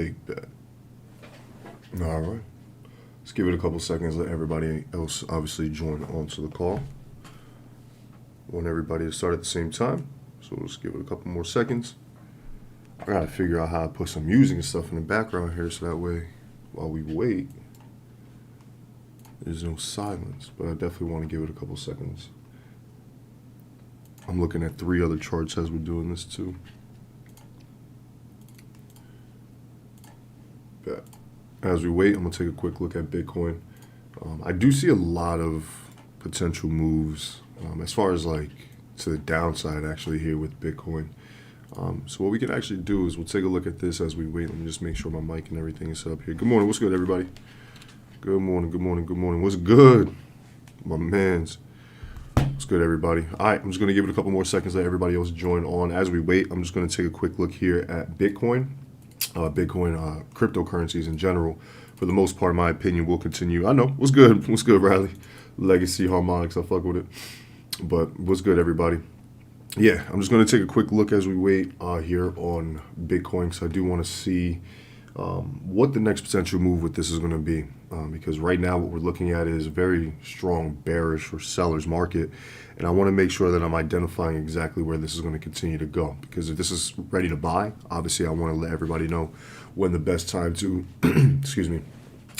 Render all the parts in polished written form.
big bet. All right. Let's give it a couple seconds, let everybody else obviously join onto the call. I want everybody to start at the same time, so let's give it a couple more seconds. I gotta figure out how to put some music and stuff in the background here so that way while we wait, there's no silence, but I definitely want to give it a couple seconds. I'm looking at 3 other charts as we're doing this too. Bet. As we wait, I'm going to take a quick look at Bitcoin. I do see a lot of potential moves as far as like to the downside actually here with Bitcoin. So what we can actually do is we'll take a look at this as we wait. Let me just make sure my mic and everything is set up here. Good morning. What's good, everybody? Good morning. Good morning. Good morning. What's good? My mans. What's good, everybody? All right, I'm just going to give it a couple more seconds, let everybody else join on. As we wait, I'm just going to take a quick look here at Bitcoin. Cryptocurrencies in general. For the most part, in my opinion, will continue. I know. What's good? What's good, Riley? Legacy Harmonics. I fuck with it. But what's good, everybody? Yeah, I'm just going to take a quick look as we wait here on Bitcoin, because I do want to see what the next potential move with this is going to be. Because right now what we're looking at is a very strong bearish or seller's market. And I want to make sure that I'm identifying exactly where this is going to continue to go. Because if this is ready to buy, obviously I want to let everybody know when the best time to,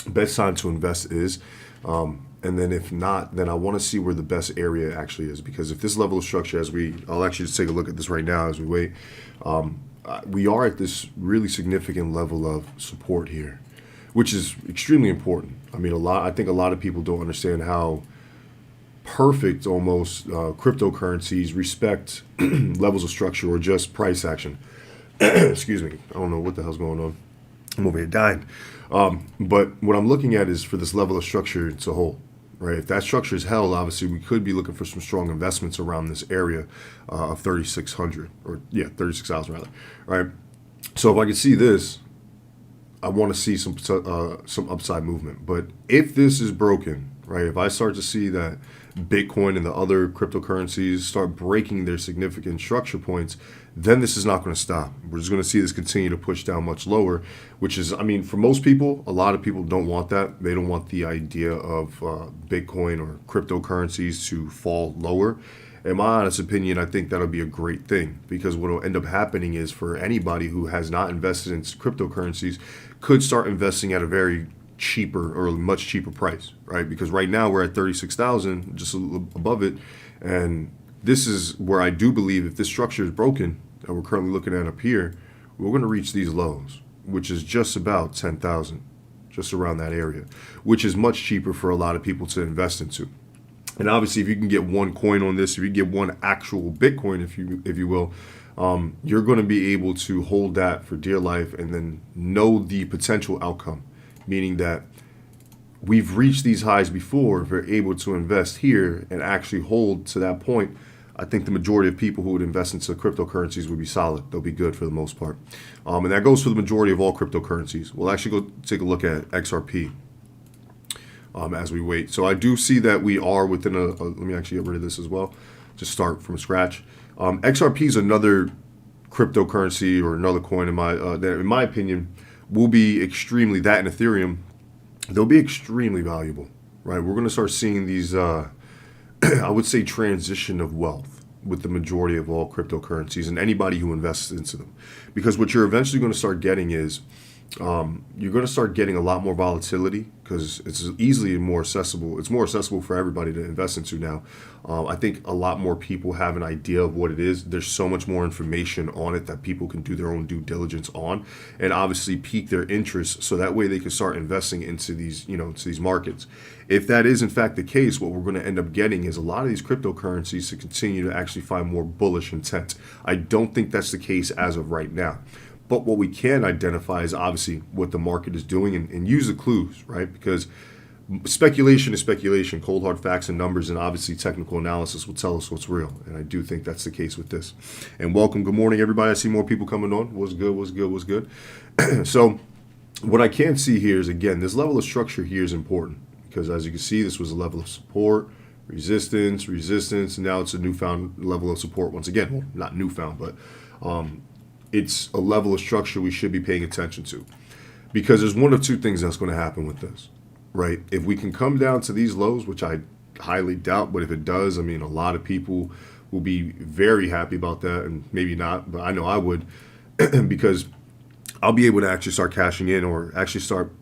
best time to invest is. And then if not, then I want to see where the best area actually is. Because if this level of structure, I'll actually just take a look at this right now as we wait. We are at this really significant level of support here, which is extremely important. I mean, I think a lot of people don't understand how perfect almost cryptocurrencies respect levels of structure or just price action. Excuse me. I don't know what the hell's going on. I'm over here dying. But what I'm looking at is for this level of structure to hold. Right. If that structure is held, obviously we could be looking for some strong investments around this area of 3,600 or 36,000 rather. Right. So if I can see this, I want to see some upside movement. But if this is broken, right, if I start to see that Bitcoin and the other cryptocurrencies start breaking their significant structure points, then this is not going to stop. We're just going to see this continue to push down much lower, which is, I mean, for most people, a lot of people don't want that. They don't want the idea of Bitcoin or cryptocurrencies to fall lower. In my honest opinion, I think that'll be a great thing, because what will end up happening is for anybody who has not invested in cryptocurrencies could start investing at a very cheaper or much cheaper price, right? Because right now we're at 36,000, just a little above it. And this is where I do believe if this structure is broken that we're currently looking at up here, we're going to reach these lows, which is just about 10,000, just around that area, which is much cheaper for a lot of people to invest into. And obviously, if you can get one coin on this, if you get one actual Bitcoin, if you will, you're going to be able to hold that for dear life and then know the potential outcome, meaning that we've reached these highs before. If we're able to invest here and actually hold to that point, I think the majority of people who would invest into cryptocurrencies would be solid. They'll be good for the most part. And that goes for the majority of all cryptocurrencies. We'll actually go take a look at XRP. As we wait. So I do see that we are within let me actually get rid of this as well, just start from scratch. XRP is another cryptocurrency or another coin that in my opinion will be extremely, that and Ethereum, they'll be extremely valuable, right? We're going to start seeing these, I would say, transition of wealth with the majority of all cryptocurrencies and anybody who invests into them. Because what you're eventually going to start getting is you're going to start getting a lot more volatility, because it's easily more accessible. It's more accessible for everybody to invest into now. I think a lot more people have an idea of what it is. There's so much more information on it that people can do their own due diligence on, and obviously pique their interest, so that way they can start investing into these, into these markets. If that is in fact the case, what we're going to end up getting is a lot of these cryptocurrencies to continue to actually find more bullish intent. I don't think that's the case as of right now. But what we can identify is obviously what the market is doing and use the clues, right? Because speculation is speculation. Cold hard facts and numbers and obviously technical analysis will tell us what's real. And I do think that's the case with this. And welcome. Good morning, everybody. I see more people coming on. What's good? What's good? What's good? So what I can see here is, again, this level of structure here is important, because as you can see, this was a level of support, resistance, and now it's a newfound level of support once again. Well, not newfound, but it's a level of structure we should be paying attention to. because there's one of two things that's going to happen with this, right? If we can come down to these lows, which I highly doubt, but if it does, I mean, a lot of people will be very happy about that, and maybe not, but I know I would, because I'll be able to actually start cashing in, or actually start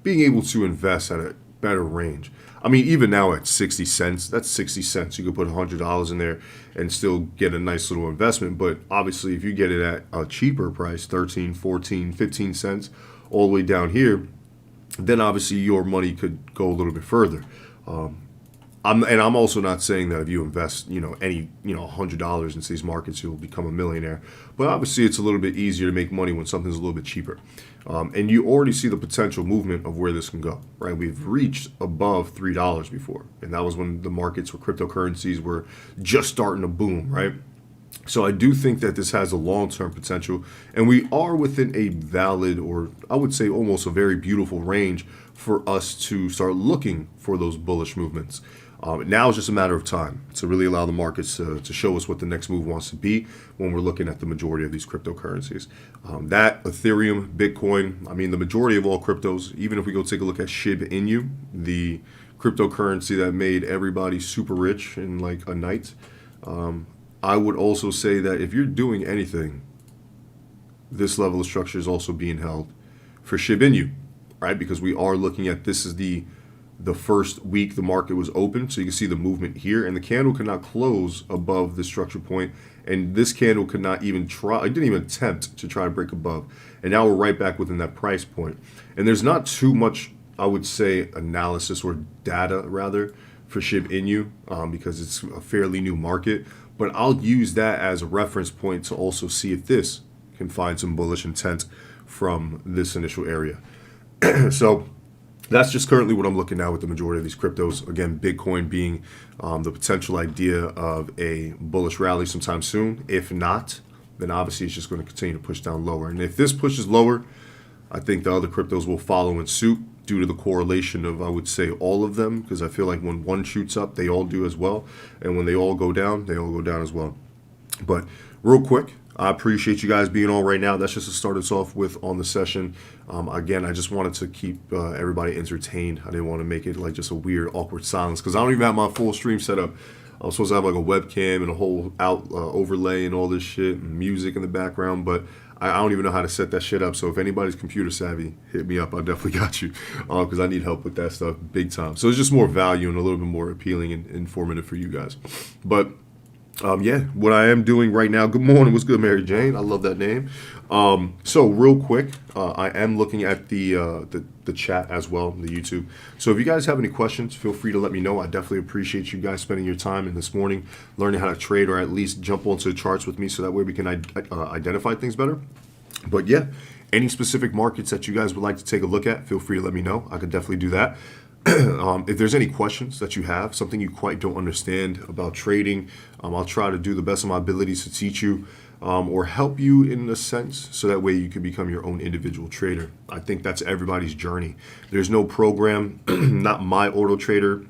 being able to invest at a better range. I mean, even now at 60 cents, that's 60 cents. You could put $100 in there and still get a nice little investment. But obviously, if you get it at a cheaper price, 13, 14, 15 cents, all the way down here, then obviously your money could go a little bit further. I'm also not saying that if you invest, $100 into these markets, you'll become a millionaire. But obviously, it's a little bit easier to make money when something's a little bit cheaper. And you already see the potential movement of where this can go, right? We've reached above $3 before, and that was when the markets for cryptocurrencies were just starting to boom, right? So I do think that this has a long-term potential, and we are within a valid, or I would say almost a very beautiful range for us to start looking for those bullish movements. Now it's just a matter of time to really allow the markets to show us what the next move wants to be when we're looking at the majority of these cryptocurrencies. That, Ethereum, Bitcoin, I mean, the majority of all cryptos, even if we go take a look at Shiba Inu, the cryptocurrency that made everybody super rich in like a night, I would also say that if you're doing anything, this level of structure is also being held for Shiba Inu, right? Because we are looking at, this is the first week the market was open, so you can see the movement here, and the candle could not close above the structure point, and this candle could not even try, it didn't even attempt to try to break above, and now we're right back within that price point. And there's not too much, I would say, analysis or data rather for Shiba Inu, because it's a fairly new market, but I'll use that as a reference point to also see if this can find some bullish intent from this initial area. So that's just currently what I'm looking at with the majority of these cryptos. Again, Bitcoin being the potential idea of a bullish rally sometime soon. If not, then obviously it's just going to continue to push down lower. And if this pushes lower, I think the other cryptos will follow in suit due to the correlation of, I would say, all of them, because I feel like when one shoots up, they all do as well. And when they all go down as well. But real quick, I appreciate you guys being on right now. That's just to start us off with on the session. Again, I just wanted to keep everybody entertained. I didn't want to make it like just a weird, awkward silence, because I don't even have my full stream set up. I'm supposed to have like a webcam and a whole overlay and all this shit and music in the background, but I don't even know how to set that shit up. So if anybody's computer savvy, hit me up. I definitely got you, because I need help with that stuff big time. So it's just more value and a little bit more appealing and informative for you guys. But yeah, what I am doing right now. Good morning. What's good, Mary Jane? I love that name. So real quick, I am looking at the chat as well, the YouTube. So if you guys have any questions, feel free to let me know. I definitely appreciate you guys spending your time in this morning learning how to trade, or at least jump onto the charts with me, so that way we can identify things better. But yeah, any specific markets that you guys would like to take a look at, feel free to let me know. I could definitely do that. If there's any questions that you have, something you quite don't understand about trading, I'll try to do the best of my abilities to teach you or help you in a sense, so that way you can become your own individual trader. I think that's everybody's journey. There's no program, not my auto trader,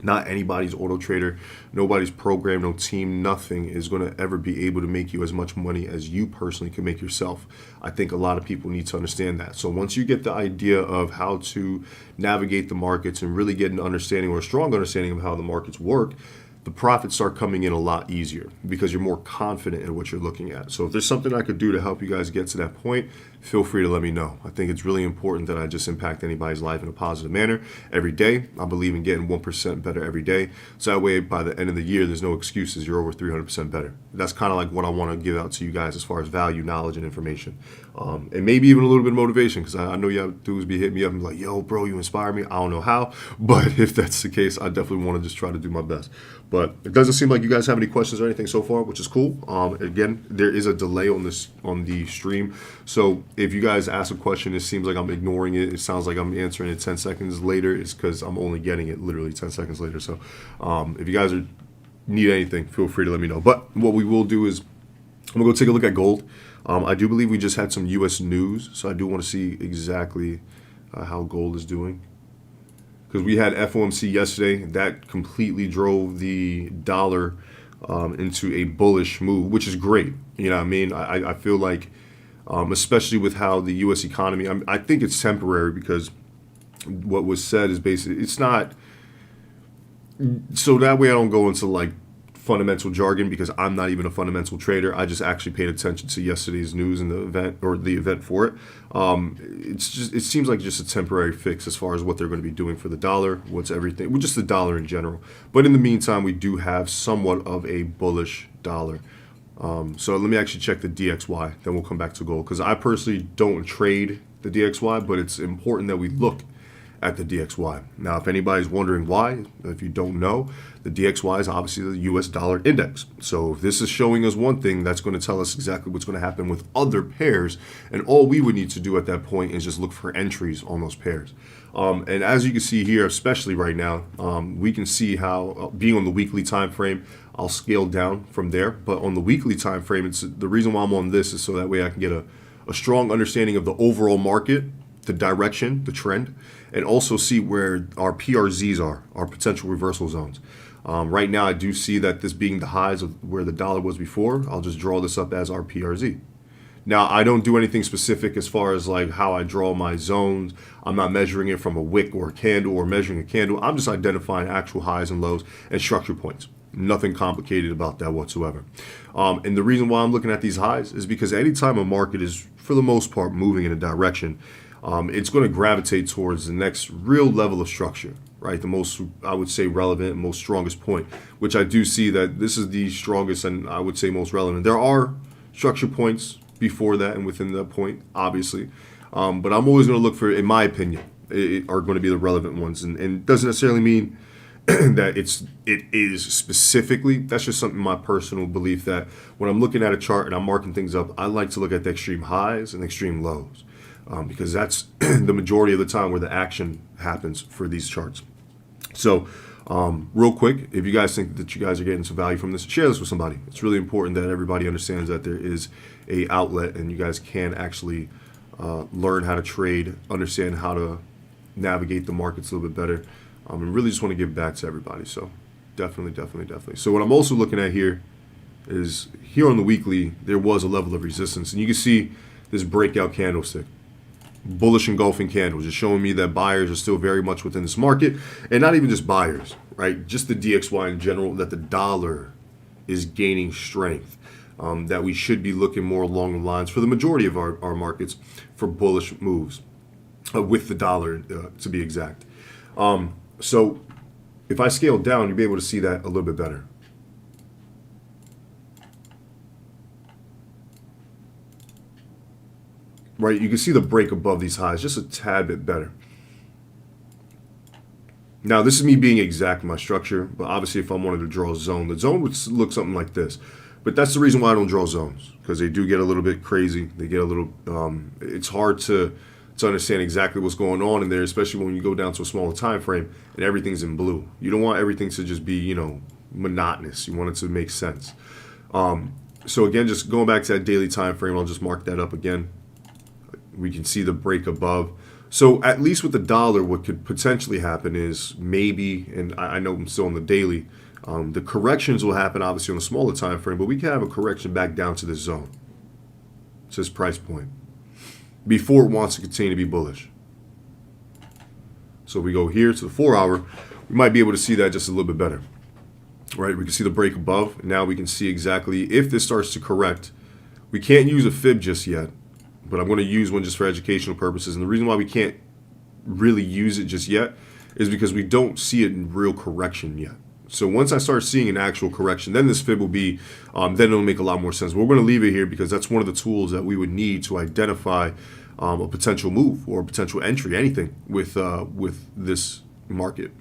not anybody's auto trader, nobody's program, no team, nothing is going to ever be able to make you as much money as you personally can make yourself. I think a lot of people need to understand that. So once you get the idea of how to navigate the markets and really get an understanding, or a strong understanding of how the markets work, the profits start coming in a lot easier, because you're more confident in what you're looking at. So if there's something I could do to help you guys get to that point, feel free to let me know. I think it's really important that I just impact anybody's life in a positive manner every day. I believe in getting 1% better every day. So that way, by the end of the year, there's no excuses. You're over 300% better. That's kind of like what I want to give out to you guys as far as value, knowledge, and information. And maybe even a little bit of motivation, because I know y'all dudes be hitting me up and be like, yo, bro, you inspire me. I don't know how, but if that's the case, I definitely want to just try to do my best. But it doesn't seem like you guys have any questions or anything so far, which is cool. Again, there is a delay on the stream. So if you guys ask a question, it seems like I'm ignoring it. It sounds like I'm answering it 10 seconds later. It's because I'm only getting it literally 10 seconds later. So if you guys need anything, feel free to let me know. But what we will do is I'm going to go take a look at gold. I do believe we just had some U.S. news, so I do want to see exactly how gold is doing. Because we had FOMC yesterday, that completely drove the dollar into a bullish move, which is great. You know what I mean? I feel like especially with how the U.S. economy, I think it's temporary because what was said is basically, it's not, so that way I don't go into like fundamental jargon because I'm not even a fundamental trader. I just actually paid attention to yesterday's news and the event or the event for it. It seems like just a temporary fix as far as what they're going to be doing for the dollar, what's everything, well, just the dollar in general. But in the meantime, we do have somewhat of a bullish dollar. So let me actually check the DXY, then we'll come back to gold because I personally don't trade the DXY, but it's important that we look at the DXY. Now, if anybody's wondering why, if you don't know, the DXY is obviously the US dollar index. So if this is showing us one thing, that's going to tell us exactly what's going to happen with other pairs. And all we would need to do at that point is just look for entries on those pairs. And as you can see here, especially right now, we can see how being on the weekly time frame, I'll scale down from there. But on the weekly time frame, it's the reason why I'm on this is so that way I can get a strong understanding of the overall market, the direction, the trend, and also see where our PRZs are, our potential reversal zones. Right now, I do see that this being the highs of where the dollar was before. I'll just draw this up as our PRZ. Now, I don't do anything specific as far as like how I draw my zones. I'm not measuring it from a wick or a candle or measuring a candle. I'm just identifying actual highs and lows and structure points. Nothing complicated about that whatsoever. And the reason why I'm looking at these highs is because anytime a market is, for the most part, moving in a direction, it's going to gravitate towards the next real level of structure, right? The most, I would say, relevant, most strongest point, which I do see that this is the strongest and I would say most relevant. There are structure points before that and within that point, obviously. But I'm always going to look for, in my opinion, are going to be the relevant ones. And it doesn't necessarily mean that it is specifically. That's just something, my personal belief, that when I'm looking at a chart and I'm marking things up, I like to look at the extreme highs and extreme lows. Because that's the majority of the time where the action happens for these charts. So real quick, if you guys think that you guys are getting some value from this, share this with somebody. It's really important that everybody understands that there is a outlet and you guys can actually learn how to trade, understand how to navigate the markets a little bit better, and really just want to give back to everybody. So definitely. So what I'm also looking at here is here on the weekly, there was a level of resistance, and you can see this breakout candlestick. Bullish engulfing candle, just showing me that buyers are still very much within this market, and not even just buyers, right? Just the DXY in general, that the dollar is gaining strength, that we should be looking more along the lines for the majority of our markets for bullish moves with the dollar, to be exact. So if I scale down, you'll be able to see that a little bit better. Right, you can see the break above these highs just a tad bit better. Now, this is me being exact in my structure, but obviously if I wanted to draw a zone, the zone would look something like this. But that's the reason why I don't draw zones, because they do get a little bit crazy. They get a little, it's hard to understand exactly what's going on in there, especially when you go down to a smaller time frame and everything's in blue. You don't want everything to just be, monotonous. You want it to make sense. So again, just going back to that daily time frame, I'll just mark that up again. We can see the break above. So at least with the dollar, what could potentially happen is maybe, and I know I'm still on the daily, the corrections will happen obviously on a smaller time frame, but we can have a correction back down to this zone, to this price point, before it wants to continue to be bullish. So we go here to the 4 hour, we might be able to see that just a little bit better, right? We can see the break above. Now we can see exactly if this starts to correct. We can't use a fib just yet, but I'm going to use one just for educational purposes. And the reason why we can't really use it just yet is because we don't see it in real correction yet. So once I start seeing an actual correction, then this fib will be, then it'll make a lot more sense. But we're going to leave it here because that's one of the tools that we would need to identify a potential move or a potential entry, anything with this market.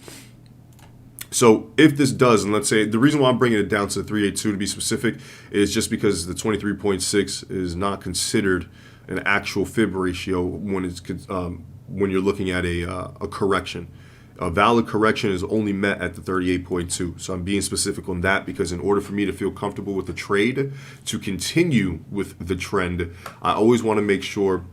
So if this does, and let's say the reason why I'm bringing it down to 382 to be specific is just because the 23.6 is not considered an actual fib ratio when it's when you're looking at a correction. A valid correction is only met at the 38.2. So I'm being specific on that because in order for me to feel comfortable with the trade, to continue with the trend, I always want to make sure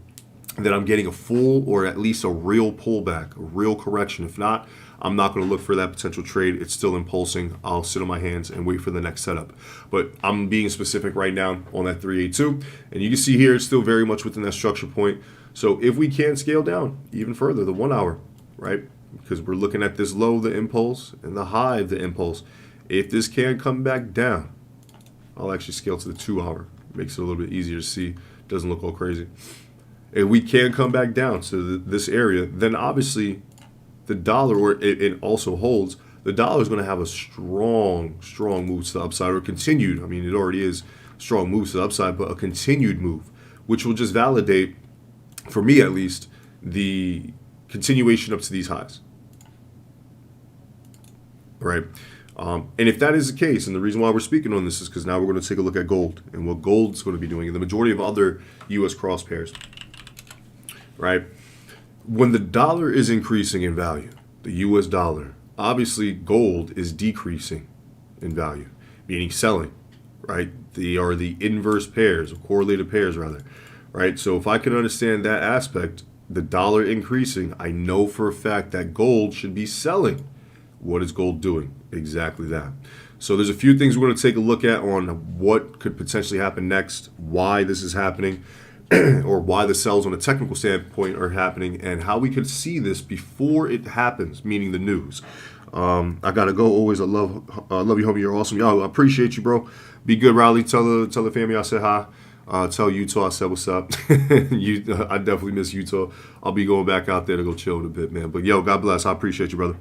that I'm getting a full or at least a real pullback, a real correction. If not, I'm not going to look for that potential trade. It's still impulsing. I'll sit on my hands and wait for the next setup. But I'm being specific right now on that 382. And you can see here, it's still very much within that structure point. So if we can scale down even further, the 1 hour, right? Because we're looking at this low, the impulse, and the high of the impulse. If this can come back down, I'll actually scale to the 2 hour. Makes it a little bit easier to see. Doesn't look all crazy. If we can come back down to this area, then obviously the dollar, or it also holds, the dollar is going to have a strong move to the upside, or continued. I mean, it already is strong move to the upside, but a continued move, which will just validate, for me at least, the continuation up to these highs. Right? And if that is the case, and the reason why we're speaking on this is because now we're going to take a look at gold and what gold's going to be doing, and the majority of other U.S. cross pairs. Right? When the dollar is increasing in value, the U.S. dollar, obviously gold is decreasing in value, meaning selling. Right? They are the inverse pairs, or correlated pairs rather. Right? So if I can understand that aspect, the dollar increasing, I know for a fact that gold should be selling. What is gold doing? Exactly that. So there's a few things we're going to take a look at on what could potentially happen next, why this is happening, or why the sells on a technical standpoint are happening, and how we could see this before it happens, meaning the news. I gotta go. Always, I love you, homie. You're awesome. Yo, I appreciate you, bro. Be good, Riley. Tell the family I said hi. Tell Utah I said what's up. I definitely miss Utah. I'll be going back out there to go chill in a bit, man. But yo, God bless. I appreciate you, brother.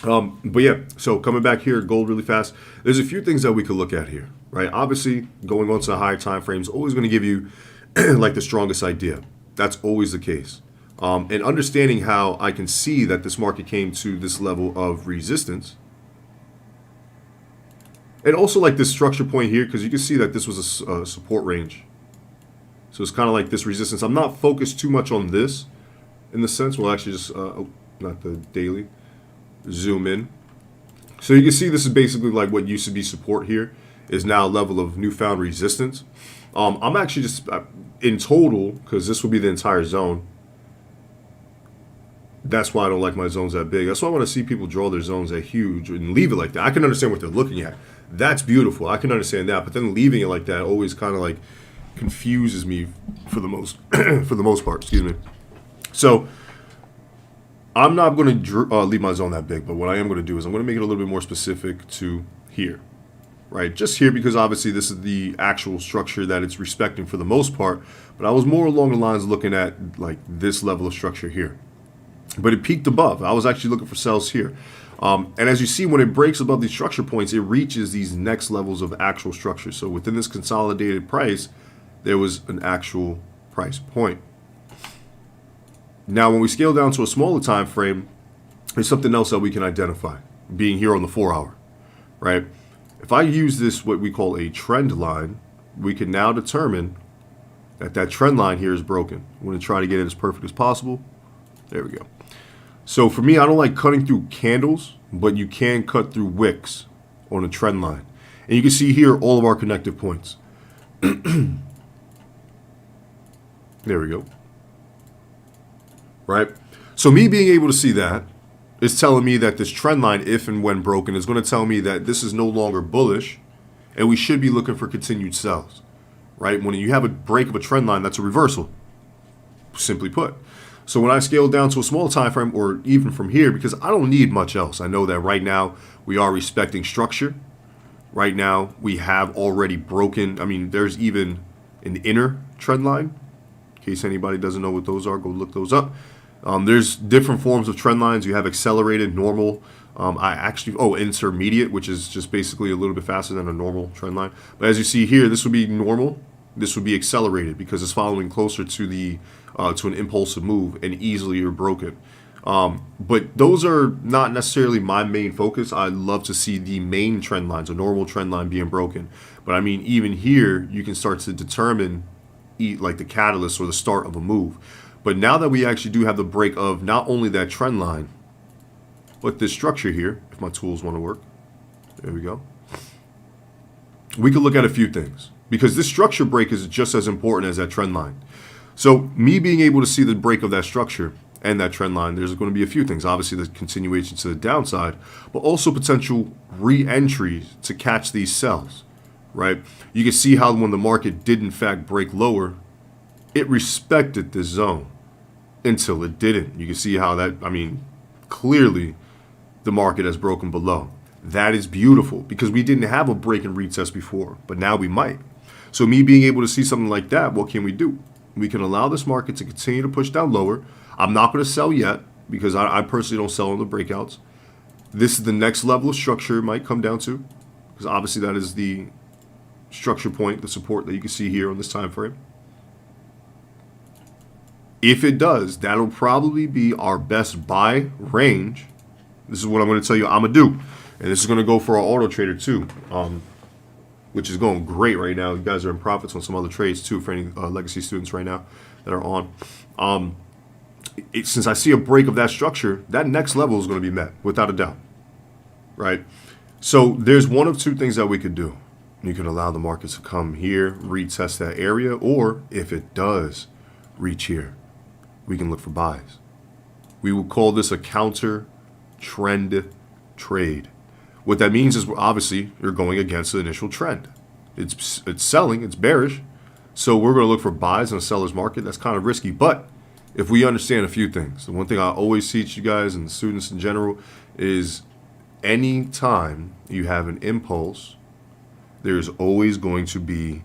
But yeah, so coming back here, gold really fast. There's a few things that we could look at here, right? Obviously, going on to higher time frames always going to give you like the strongest idea. That's always the case. And understanding how I can see that this market came to this level of resistance, and also like this structure point here, because you can see that this was a support range. So it's kind of like this resistance. I'm not focused too much on this in the sense. We'll actually just not the daily. Zoom in. So you can see this is basically like what used to be support here is now a level of newfound resistance. I'm actually just in total, because this will be the entire zone. That's why I don't like my zones that big. That's why I want to see people draw their zones that huge and leave it like that. I can understand what they're looking at. That's beautiful. I can understand that. But then leaving it like that always kind of like confuses me for the most part. Excuse me. So I'm not going to leave my zone that big, but what I am going to do is I'm going to make it a little bit more specific to here, right? Just here, because obviously this is the actual structure that it's respecting for the most part, but I was more along the lines looking at like this level of structure here. But it peaked above. I was actually looking for sells here. And as you see, when it breaks above these structure points, it reaches these next levels of actual structure. So within this consolidated price, there was an actual price point. Now, when we scale down to a smaller time frame, there's something else that we can identify, being here on the 4 hour, right? If I use this, what we call a trend line, we can now determine that that trend line here is broken. I'm going to try to get it as perfect as possible. There we go. So for me, I don't like cutting through candles, but you can cut through wicks on a trend line. And you can see here all of our connective points. There we go. Right? So me being able to see that is telling me that this trend line, if and when broken, is going to tell me that this is no longer bullish and we should be looking for continued sells. Right? When you have a break of a trend line, that's a reversal, simply put. So when I scale down to a small time frame, or even from here, because I don't need much else. I know that right now we are respecting structure. Right now we have already broken. I mean, there's even an inner trend line. In case anybody doesn't know what those are, go look those up. There's different forms of trend lines. You have accelerated, normal. Intermediate, which is just basically a little bit faster than a normal trend line. But as you see here, this would be normal. This would be accelerated because it's following closer to the to an impulsive move and easily are broken. But those are not necessarily my main focus. I love to see the main trend lines, a normal trend line being broken. But I mean, even here, you can start to determine like the catalyst or the start of a move. But now that we actually do have the break of not only that trend line, but this structure here, if my tools want to work, there we go. We could look at a few things because this structure break is just as important as that trend line. So me being able to see the break of that structure and that trend line, there's going to be a few things. Obviously, the continuation to the downside, but also potential re-entries to catch these sells, right? You can see how when the market did in fact break lower, it respected this zone until it didn't. You can see how that, clearly the market has broken below. That is beautiful because we didn't have a break and retest before, but now we might. So me being able to see something like that, what can we do? We can allow this market to continue to push down lower. I'm not going to sell yet because I personally don't sell on the breakouts. This is the next level of structure it might come down to, because obviously that is the structure point, the support that you can see here on this time frame. If it does, that'll probably be our best buy range. This is what I'm going to tell you I'm going to do. And this is going to go for our auto trader too, which is going great right now. You guys are in profits on some other trades too for any legacy students right now that are on. Since I see a break of that structure, that next level is going to be met without a doubt, right? So there's one of two things that we could do. You can allow the markets to come here, retest that area, or if it does reach here, we can look for buys. We will call this a counter trend trade. What that means is obviously you're going against the initial trend. It's selling, it's bearish. So we're going to look for buys in a seller's market. That's kind of risky. But if we understand a few things, the one thing I always teach you guys and the students in general is any time you have an impulse, there's always going to be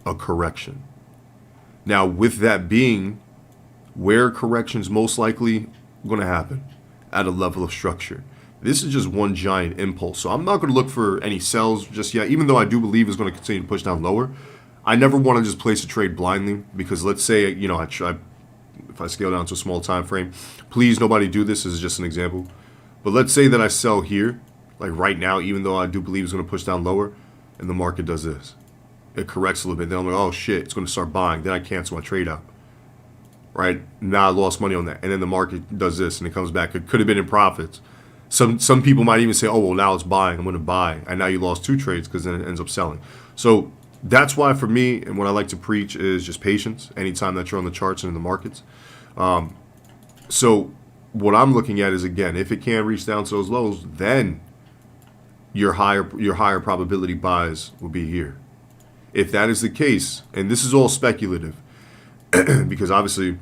a correction. Now, with that being, where corrections most likely going to happen? At a level of structure. This is just one giant impulse. So I'm not going to look for any sells just yet, even though I do believe it's going to continue to push down lower. I never want to just place a trade blindly because let's say, if I scale down to a small time frame, please nobody do this. This is just an example. But let's say that I sell here, like right now, even though I do believe it's going to push down lower, and the market does this. It corrects a little bit. Then I'm like, oh shit, it's going to start buying. Then I cancel my trade out. Right? Now I lost money on that. And then the market does this and it comes back. It could have been in profits. Some people might even say, oh, well, now it's buying. I'm going to buy. And now you lost two trades because then it ends up selling. So that's why for me, and what I like to preach is just patience anytime that you're on the charts and in the markets. So what I'm looking at is, again, if it can reach down to those lows, then your higher probability buys will be here. If that is the case, and this is all speculative, because obviously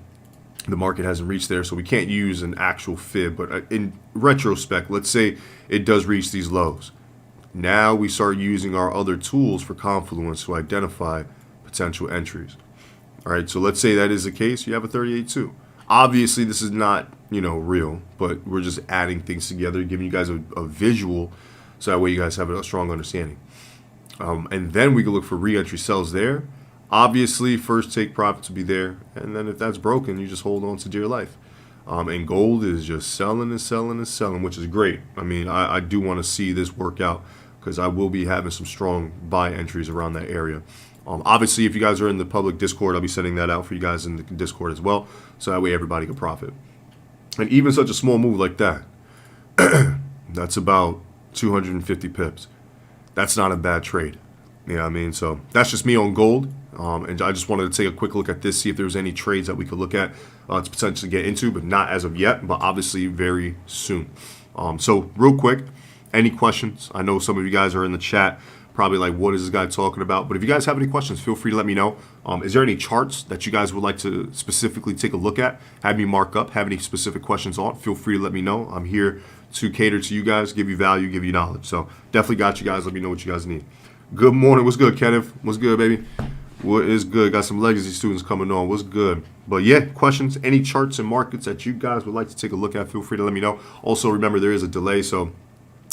the market hasn't reached there, so we can't use an actual fib. But in retrospect, let's say it does reach these lows. Now we start using our other tools for confluence to identify potential entries. All right, so let's say that is the case. You have a 38.2. Obviously, this is not, real, but we're just adding things together, giving you guys a visual, so that way you guys have a strong understanding. And then we can look for re-entry sells there. Obviously, first take profits will be there, and then if that's broken, you just hold on to dear life. And gold is just selling and selling and selling, which is great. I do want to see this work out because I will be having some strong buy entries around that area. Obviously, if you guys are in the public Discord, I'll be sending that out for you guys in the Discord as well, so that way everybody can profit. And even such a small move like that, that's about 250 pips. That's not a bad trade. You know what I mean? So that's just me on gold. And I just wanted to take a quick look at this, see if there's any trades that we could look at to potentially get into, but not as of yet, but obviously very soon. So real quick, any questions? I know some of you guys are in the chat, probably like, what is this guy talking about? But if you guys have any questions, feel free to let me know. Is there any charts that you guys would like to specifically take a look at? Have me mark up, have any specific questions on? Feel free to let me know. I'm here to cater to you guys, give you value, give you knowledge. So definitely got you guys. Let me know what you guys need. Good morning. What's good, Kenneth? What's good, baby? What is good? Got some legacy students coming on. What's good? But yeah, questions, any charts and markets that you guys would like to take a look at, feel free to let me know. Also, remember, there is a delay. So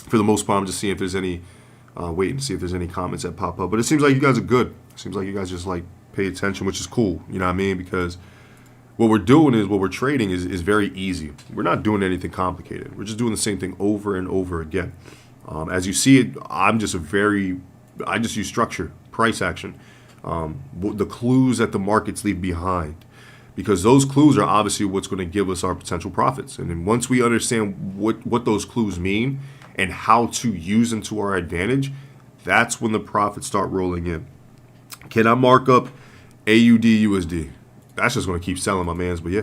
for the most part, I'm just seeing if there's any, waiting to see if there's any comments that pop up. But it seems like you guys are good. It seems like you guys just like pay attention, which is cool. You know what I mean? Because what we're doing is, what we're trading is very easy. We're not doing anything complicated. We're just doing the same thing over and over again. As you see it, I just use structure, price action. The clues that the markets leave behind, because those clues are obviously what's going to give us our potential profits. And then once we understand what those clues mean and how to use them to our advantage, that's when the profits start rolling in. Can I mark up AUD USD? That's just going to keep selling, my mans. But yeah,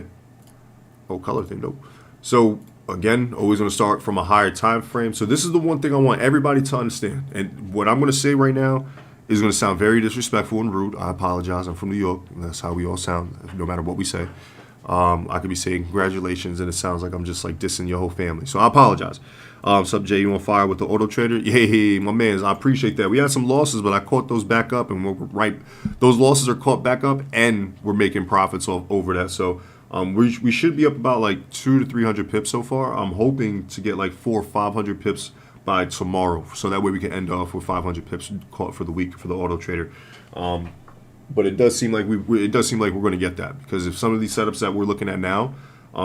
Oh, color thing, nope. So again, always going to start from a higher time frame. So this is the one thing I want everybody to understand. And what I'm going to say right now is going to sound very disrespectful and rude. I apologize. I'm from New York. That's how we all sound, no matter what we say. I could be saying congratulations, and it sounds like I'm just like dissing your whole family. So I apologize. Sup, Jay, you on fire with the auto trader? Hey, my man, I appreciate that. We had some losses, but I caught those back up, and we're right. Those losses are caught back up, and we're making profits over that. So we should be up about like 200 to 300 pips so far. I'm hoping to get like 400 or 500 pips by tomorrow, so that way we can end off with 500 pips caught for the week for the auto trader. But it does seem like we're going to get that, because if some of these setups that we're looking at now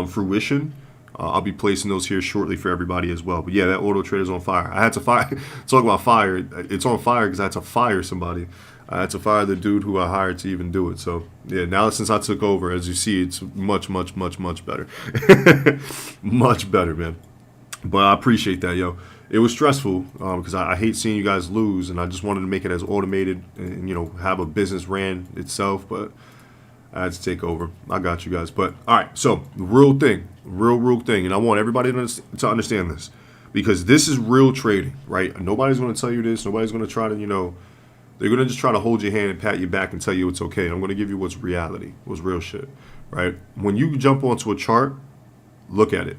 fruition, I'll be placing those here shortly for everybody as well. But yeah, that auto trader's on fire. I had to talk about fire. It's on fire because I had to fire somebody. I had to fire the dude who I hired to even do it. So yeah, now since I took over, as you see, it's much better. Much better, man. But I appreciate that, yo. It was stressful because I hate seeing you guys lose, and I just wanted to make it as automated and, you know, have a business ran itself, but I had to take over. I got you guys. But all right, so real thing, and I want everybody to understand this, because this is real trading, right? Nobody's going to tell you this. Nobody's going to try to, you know, they're going to just try to hold your hand and pat your back and tell you it's okay. And I'm going to give you what's reality, what's real shit, right? When you jump onto a chart, look at it.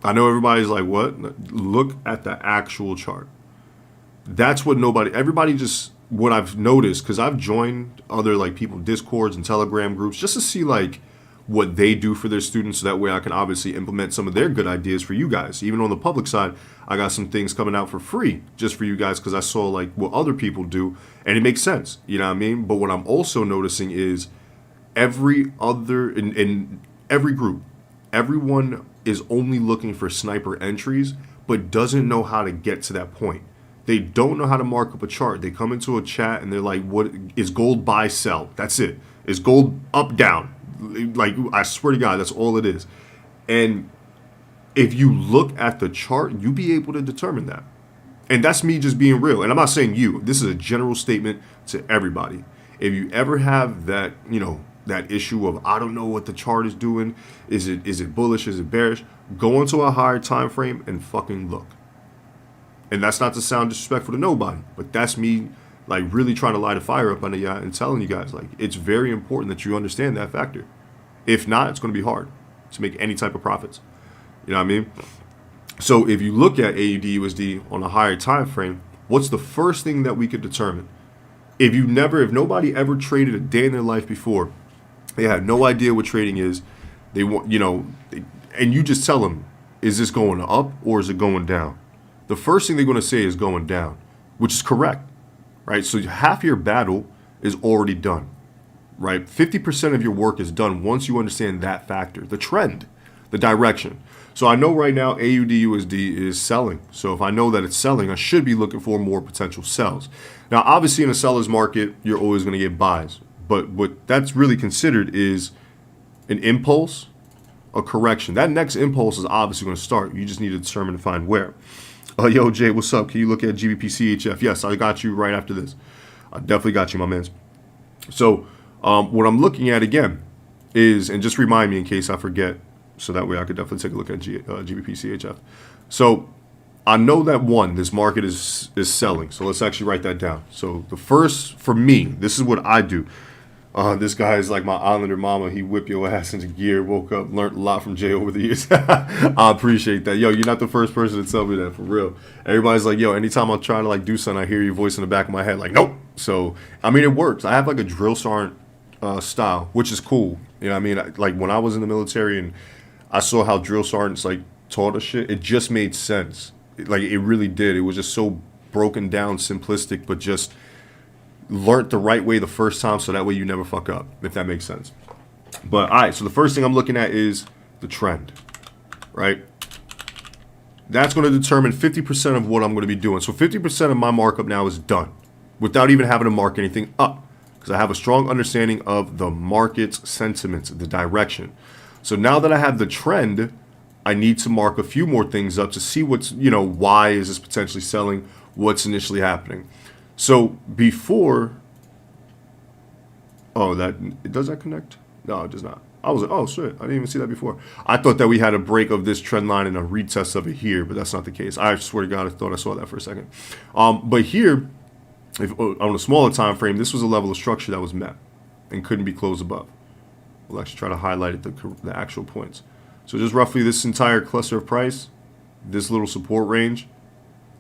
I know everybody's like, what? Look at the actual chart. That's what everybody just, what I've noticed, because I've joined other like people Discords and Telegram groups just to see like what they do for their students, so that way I can obviously implement some of their good ideas for you guys. Even on the public side, I got some things coming out for free just for you guys, because I saw like what other people do, and it makes sense, you know what I mean? But what I'm also noticing is every other, in every group, everyone is only looking for sniper entries, but doesn't know how to get to that point. They don't know how to mark up a chart. They come into a chat and they're like, what is gold, buy, sell? That's it. Is gold up, down? Like, I swear to God, that's all it is. And if you look at the chart, you'll be able to determine that. And that's me just being real. And I'm not saying you. This is a general statement to everybody. If you ever have that, you know, that issue of I don't know what the chart is doing, is it bullish, is it bearish, go into a higher time frame and fucking look. And that's not to sound disrespectful to nobody, but that's me like really trying to light a fire up under you and telling you guys like it's very important that you understand that factor. If not, it's going to be hard to make any type of profits. You know what I mean? So if you look at AUD USD on a higher time frame, what's the first thing that we could determine? If nobody ever traded a day in their life before, they have no idea what trading is. They want, you know, and you just tell them, is this going up or is it going down? The first thing they're going to say is going down, which is correct, right? So half your battle is already done, right? 50% of your work is done once you understand that factor, the trend, the direction. So I know right now AUD USD is selling. So if I know that it's selling, I should be looking for more potential sells. Now, obviously in a seller's market, you're always going to get buys. But what that's really considered is an impulse, a correction. That next impulse is obviously going to start. You just need to determine and find where. Yo, Jay, what's up? Can you look at GBP CHF? Yes, I got you right after this. I definitely got you, my man. So what I'm looking at again is, and just remind me in case I forget, so that way I could definitely take a look at GBP CHF. So I know that this market is selling. So let's actually write that down. So the first, for me, this is what I do. This guy is like my islander mama. He whip your ass into gear. Woke up, learned a lot from Jay over the years. I appreciate that. Yo, you're not the first person to tell me that, for real. Everybody's like, yo, anytime I'm trying to like do something, I hear your voice in the back of my head like, nope. So, I mean, it works. I have like a drill sergeant style, which is cool. You know what I mean? Like when I was in the military and I saw how drill sergeants like taught us shit, it just made sense. Like it really did. It was just so broken down, simplistic, but just learned the right way the first time, so that way you never fuck up, if that makes sense. But all right, so the first thing I'm looking at is the trend, right? That's going to determine 50% of what I'm going to be doing. So 50% of my markup now is done without even having to mark anything up, because I have a strong understanding of the market's sentiments, the direction. So now that I have the trend, I need to mark a few more things up to see what's, you know, why is this potentially selling, what's initially happening. So before, does that connect? No, it does not. I was like, oh shit, I didn't even see that before. I thought that we had a break of this trend line and a retest of it here, but that's not the case. I swear to God, I thought I saw that for a second. But here, if on a smaller time frame, this was a level of structure that was met and couldn't be closed above. We'll actually try to highlight the actual points. So just roughly this entire cluster of price, this little support range.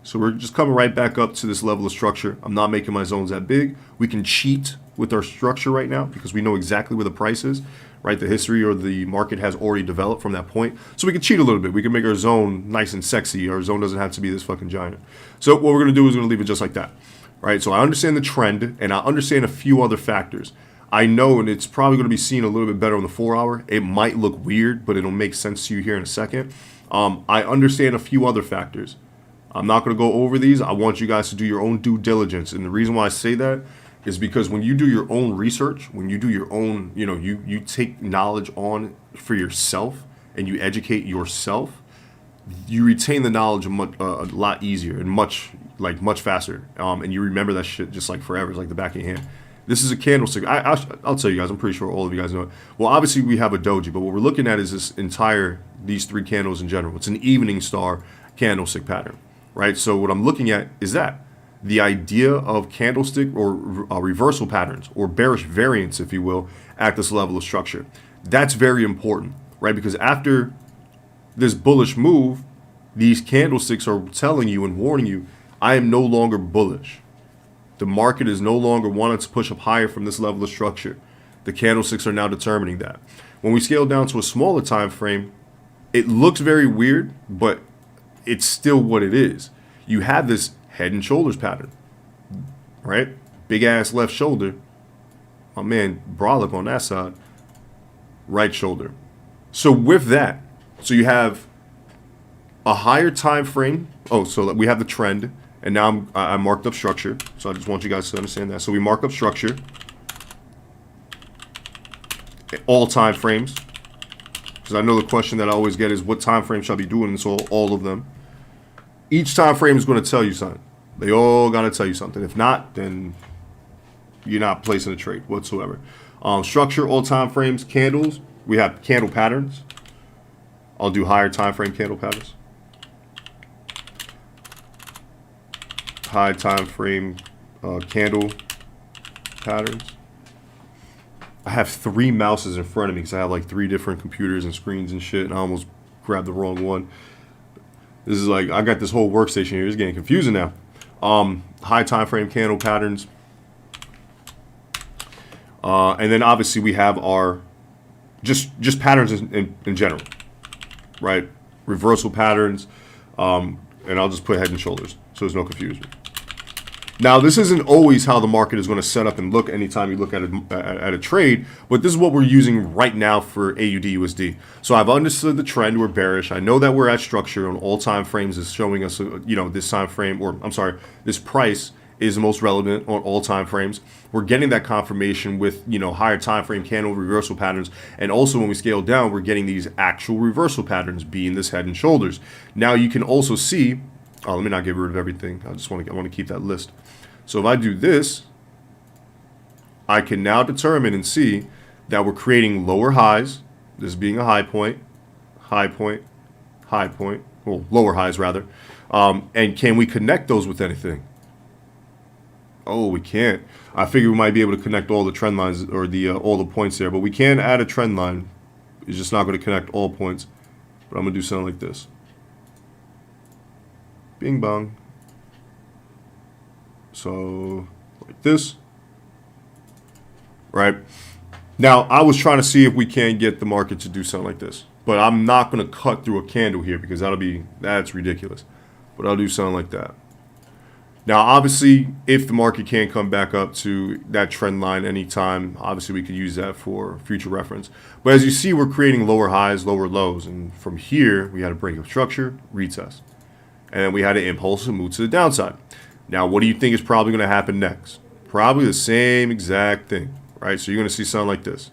So we're just coming right back up to this level of structure. I'm not making my zones that big. We can cheat with our structure right now because we know exactly where the price is, right? The history or the market has already developed from that point. So we can cheat a little bit. We can make our zone nice and sexy. Our zone doesn't have to be this fucking giant. So what we're going to do is we're going to leave it just like that, right? So I understand the trend and I understand a few other factors. I know, and it's probably going to be seen a little bit better on the 4 hour. It might look weird, but it'll make sense to you here in a second. I understand a few other factors. I'm not going to go over these. I want you guys to do your own due diligence. And the reason why I say that is because when you do your own research, when you do your own, you take knowledge on for yourself and you educate yourself, you retain the knowledge a lot easier and much faster. And you remember that shit just like forever. It's like the back of your hand. This is a candlestick. I'll tell you guys. I'm pretty sure all of you guys know it. Well, obviously we have a doji, but what we're looking at is these 3 candles in general. It's an evening star candlestick pattern, right? So what I'm looking at is that the idea of candlestick or reversal patterns or bearish variance, if you will, at this level of structure. That's very important, right? Because after this bullish move, these candlesticks are telling you and warning you, I am no longer bullish. The market is no longer wanting to push up higher from this level of structure. The candlesticks are now determining that. When we scale down to a smaller time frame, it looks very weird, but it's still what it is. You have this head and shoulders pattern, right? Big ass left shoulder. My man Brolic on that side, right shoulder. So with that, so you have a higher time frame. Oh, so we have the trend. And now I marked up structure. So I just want you guys to understand that. So we mark up structure. All time frames. Because I know the question that I always get is what time frame should I be doing this? All of them. Each time frame is going to tell you something. They all got to tell you something. If not, then you're not placing a trade whatsoever. Structure, all time frames, candles. We have candle patterns. I'll do higher time frame candle patterns. High time frame candle patterns. I have 3 mouses in front of me because I have like 3 different computers and screens and shit, and I almost grabbed the wrong one. This is like, I got this whole workstation here. It's getting confusing now. High time frame candle patterns. And then obviously we have our just patterns in general, right? Reversal patterns. And I'll just put head and shoulders so there's no confusion. Now, this isn't always how the market is going to set up and look anytime you look at a trade, but this is what we're using right now for AUD USD. So I've understood the trend. We're bearish. I know that we're at structure on all time frames is showing us, this time frame, or I'm sorry, this price is most relevant on all time frames. We're getting that confirmation with, higher time frame candle reversal patterns. And also when we scale down, we're getting these actual reversal patterns being this head and shoulders. Now you can also see, let me not get rid of everything. I want to keep that list. So if I do this, I can now determine and see that we're creating lower highs, this being a high point, well, lower highs rather. And can we connect those with anything? Oh, we can't. I figure we might be able to connect all the trend lines or all the points there, but we can add a trend line. It's just not going to connect all points. But I'm going to do something like this. Bing bong. So, like this. Right? Now, I was trying to see if we can get the market to do something like this. But I'm not going to cut through a candle here because that's ridiculous. But I'll do something like that. Now, obviously, if the market can't come back up to that trend line anytime, obviously we could use that for future reference. But as you see, we're creating lower highs, lower lows. And from here, we had a break of structure, retest. And then we had an impulse and move to the downside. Now, what do you think is probably going to happen next? Probably the same exact thing, right? So you're going to see something like this.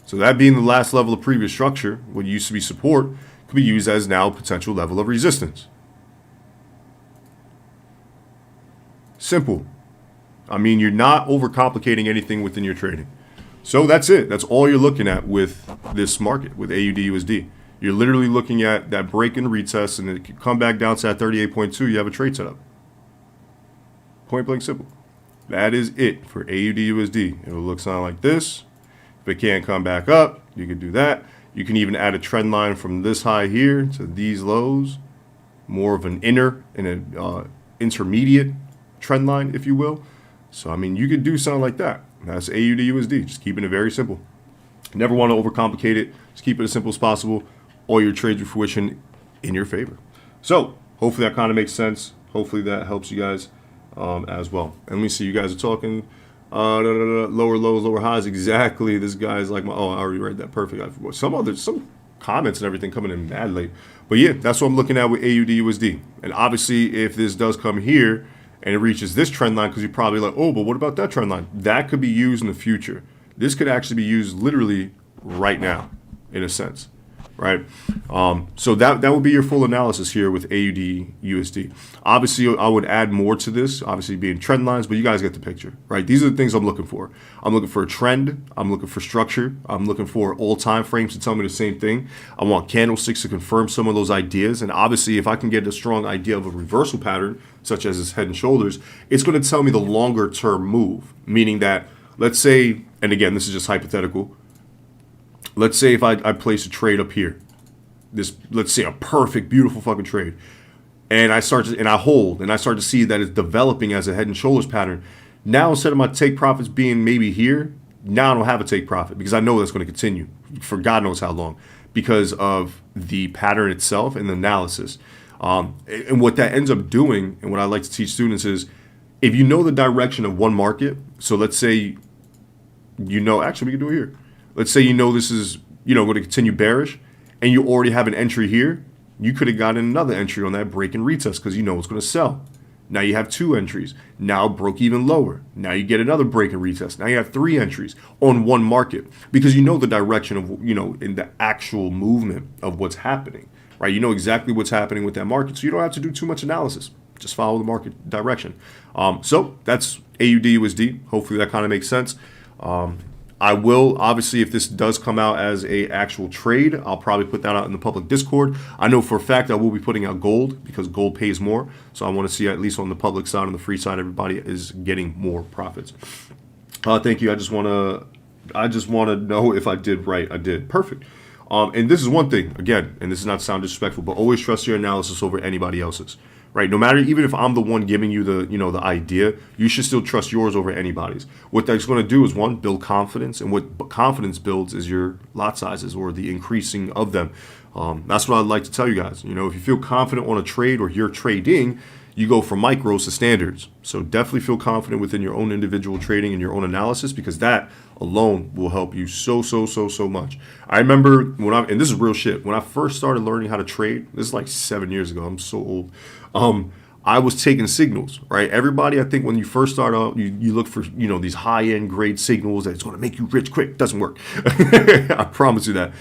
So that being the last level of previous structure, what used to be support, could be used as now a potential level of resistance. Simple. I mean, you're not overcomplicating anything within your trading. So that's it. That's all you're looking at with this market, with AUD/USD. You're literally looking at that break and retest, and it can come back down to that 38.2. You have a trade set up. Point blank simple. That is it for AUD/USD. It will look something like this. If it can't come back up, you can do that. You can even add a trend line from this high here to these lows. More of an inner and an intermediate trend line, if you will. So, I mean, you could do something like that. That's AUD/USD. Just keeping it very simple. Never want to overcomplicate it. Just keep it as simple as possible. All your trades will fruition in your favor. So, hopefully that kind of makes sense. Hopefully that helps you guys as well. And let me see, you guys are talking lower lows, lower highs. Exactly. This guy's like, I already read that. Perfect. Some comments and everything coming in mad late. But yeah, that's what I'm looking at with AUD/USD. And obviously, if this does come here and it reaches this trend line, because you're probably like, oh, but what about that trend line? That could be used in the future. This could actually be used literally right now, in a sense. Right? So that would be your full analysis here with AUD/USD. Obviously, I would add more to this, obviously being trend lines, but you guys get the picture, right? These are the things I'm looking for. I'm looking for a trend. I'm looking for structure. I'm looking for all time frames to tell me the same thing. I want candlesticks to confirm some of those ideas. And obviously, if I can get a strong idea of a reversal pattern, such as this head and shoulders, it's going to tell me the longer term move, meaning that, let's say, and again, this is just hypothetical, let's say if I place a trade up here, this, let's say a perfect, beautiful fucking trade, and I start to see that it's developing as a head and shoulders pattern. Now, instead of my take profits being maybe here, now I don't have a take profit because I know that's going to continue for God knows how long because of the pattern itself and the analysis. And what that ends up doing, and what I like to teach students is, if you know the direction of one market, so let's say, actually we can do it here. Let's say this is, going to continue bearish, and you already have an entry here. You could have gotten another entry on that break and retest because it's going to sell. Now you have 2 entries. Now it broke even lower. Now you get another break and retest. Now you have 3 entries on one market because you know the direction of, in the actual movement of what's happening, right? You know exactly what's happening with that market, so you don't have to do too much analysis. Just follow the market direction. So that's AUD/USD. Hopefully that kind of makes sense. I will, obviously, if this does come out as a actual trade, I'll probably put that out in the public Discord. I know for a fact I will be putting out gold because gold pays more. So I want to see, at least on the public side, on the free side, everybody is getting more profits. Thank you. I just want to know if I did right. I did. Perfect. And this is one thing, again, and this is not to sound disrespectful, but always trust your analysis over anybody else's. Right, no matter, even if I'm the one giving you the the idea, you should still trust yours over anybody's. What that's going to do is, one, build confidence, and what confidence builds is your lot sizes or the increasing of them. That's what I'd like to tell you guys. If you feel confident on a trade or you're trading, you go from micros to standards. So definitely feel confident within your own individual trading and your own analysis, because that alone will help you so much. I remember and this is real shit, when I first started learning how to trade, this is like 7 years ago, I'm so old. I was taking signals, right? Everybody, I think when you first start out, you look for, these high-end grade signals that it's going to make you rich quick. Doesn't work. I promise you that.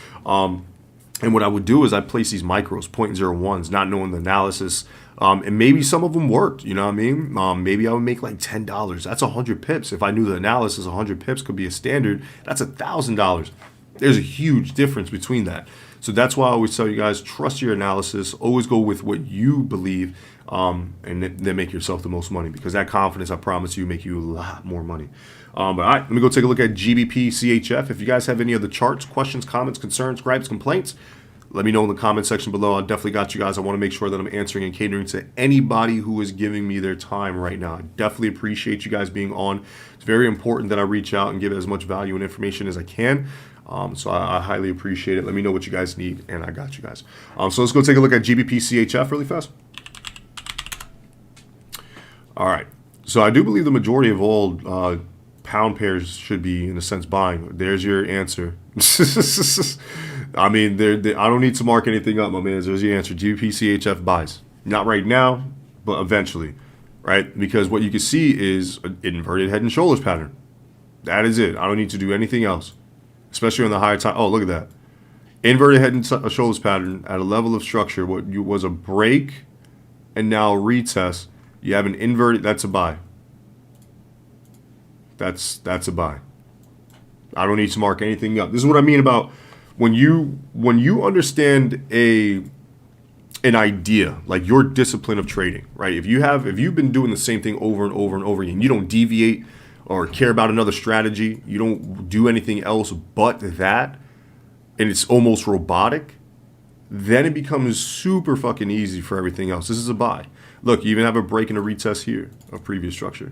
And what I would do is I'd place these micros, 0.01s, not knowing the analysis. And maybe some of them worked, you know what I mean? Maybe I would make like $10. That's 100 pips. If I knew the analysis, 100 pips could be a standard. That's $1,000. There's a huge difference between that. So that's why I always tell you guys, trust your analysis. Always go with what you believe, and then make yourself the most money, because that confidence, I promise you, make you a lot more money. But all right, let me go take a look at GBP CHF. If you guys have any other charts, questions, comments, concerns, gripes, complaints, let me know in the comment section below. I definitely got you guys. I want to make sure that I'm answering and catering to anybody who is giving me their time right now. I definitely appreciate you guys being on. It's very important that I reach out and give as much value and information as I can. So I highly appreciate it. Let me know what you guys need, and I got you guys. So let's go take a look at GBP CHF really fast. All right. So I do believe the majority of all pound pairs should be, in a sense, buying. There's your answer. I mean, I don't need to mark anything up, my man. There's your answer. GBP CHF buys. Not right now, but eventually, right? Because what you can see is an inverted head and shoulders pattern. That is it. I don't need to do anything else, especially on the higher time. Oh, look at that. Inverted head and shoulders pattern at a level of structure. What was a break and now a retest. You have an inverted. That's a buy. That's a buy. I don't need to mark anything up. This is what I mean about when you understand an idea, like your discipline of trading, right? If you've been doing the same thing over and over and over again, you don't deviate or care about another strategy, you don't do anything else but that, and it's almost robotic, then it becomes super fucking easy for everything else. This is a buy. Look, you even have a break and a retest here of previous structure.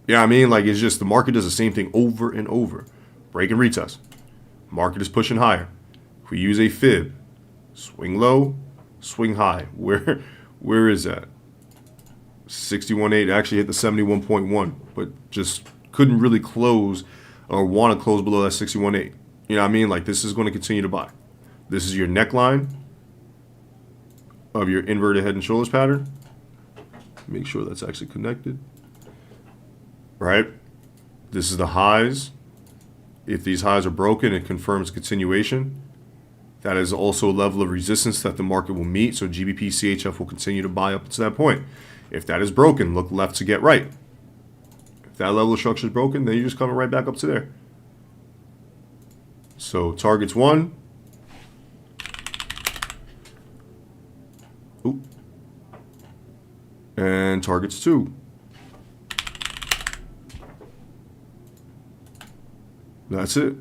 Yeah, I mean, like, it's just the market does the same thing over and over. Break and retest. Market is pushing higher. If we use a fib, swing low, swing high. Where is that? 61.8 actually hit the 71.1, but just couldn't really close or want to close below that 61.8. You know what I mean? Like, this is going to continue to buy. This is your neckline of your inverted head and shoulders pattern. Make sure that's actually connected. Right? This is the highs. If these highs are broken, it confirms continuation. That is also a level of resistance that the market will meet. So GBP CHF will continue to buy up to that point. If that is broken, look left to get right. If that level of structure is broken, then you're just coming right back up to there. So targets 1. Oop. And targets 2. That's it.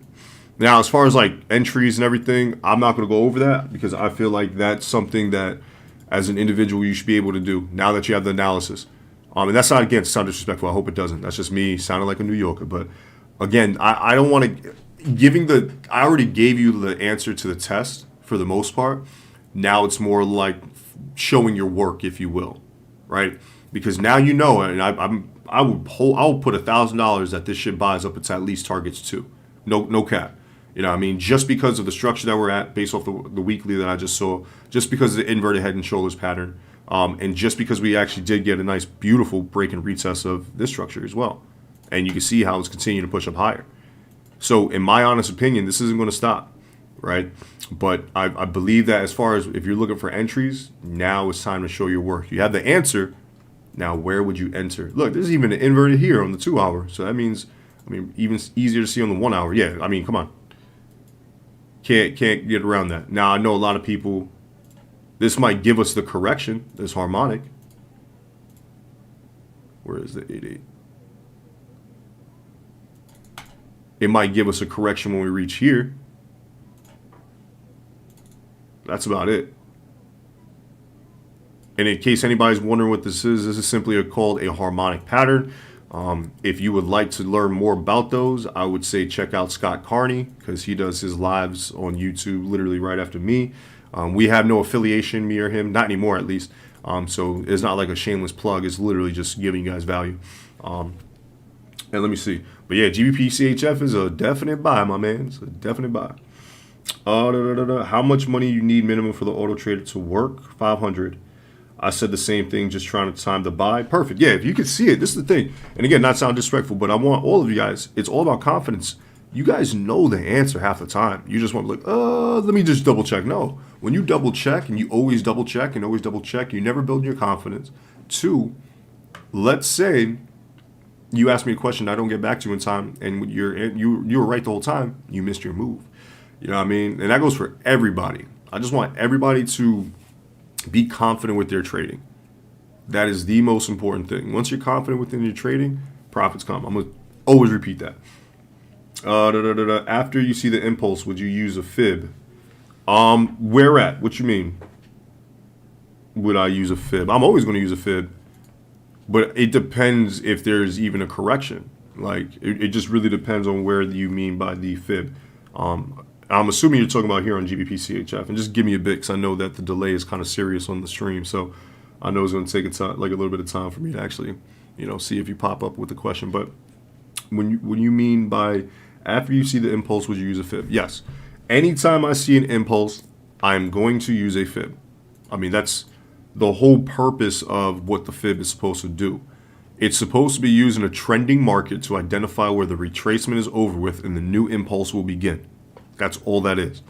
Now, as far as like entries and everything, I'm not going to go over that because I feel like that's something that as an individual you should be able to do now that you have the analysis. And that's not, again, sound disrespectful. I hope it doesn't. That's just me sounding like a New Yorker. But again, I don't want to I already gave you the answer to the test for the most part. Now it's more like showing your work, if you will, right? Because now you know, and I will put $1,000 that this shit buys up. It's at least targets 2. No cap. You know what I mean? Just because of the structure that we're at, based off the weekly that I just saw, just because of the inverted head and shoulders pattern, and just because we actually did get a nice, beautiful break and retest of this structure as well. And you can see how it's continuing to push up higher. So in my honest opinion, this isn't going to stop, right? But I believe that as far as if you're looking for entries, now it's time to show your work. You have the answer. Now, where would you enter? Look, there's even an inverted here on the 2 hour. So that means, even easier to see on the 1 hour. Yeah, come on. Can't get around that. Now, I know a lot of people, this might give us the correction, this harmonic. Where is the 8.8? It might give us a correction when we reach here. That's about it. And in case anybody's wondering what this is simply called a harmonic pattern. If you would like to learn more about those, I would say check out Scott Carney because he does his lives on YouTube literally right after me. We have no affiliation, me or him, not anymore at least. So it's not like a shameless plug. It's literally just giving you guys value. And let me see. But yeah, GBP CHF is a definite buy, my man. It's a definite buy. How much money you need minimum for the auto trader to work? 500. I said the same thing, just trying to time the buy. Perfect. Yeah, if you can see it, this is the thing. And again, not sound disrespectful, but I want all of you guys, it's all about confidence. You guys know the answer half the time. You just want to look, let me just double check. No, when you double check and you always double check and always double check, you never build your confidence. 2, let's say you ask me a question I don't get back to you in time and you were right the whole time, you missed your move. You know what I mean? And that goes for everybody. I just want everybody to be confident with their trading. That is the most important thing. Once you're confident within your trading, profits come. I'm going to always repeat that. After you see the impulse, would you use a fib? Where at? What you mean? Would I use a fib? I'm always going to use a fib. But it depends if there's even a correction. Like, it just really depends on where you mean by the fib. I'm assuming you're talking about here on GBP CHF, and just give me a bit because I know that the delay is kind of serious on the stream, so I know it's going to take a little bit of time for me to actually, see if you pop up with the question. But when you mean by after you see the impulse, would you use a fib? Yes. Anytime I see an impulse, I'm going to use a fib. That's the whole purpose of what the fib is supposed to do. It's supposed to be used in a trending market to identify where the retracement is over with and the new impulse will begin. That's all that is.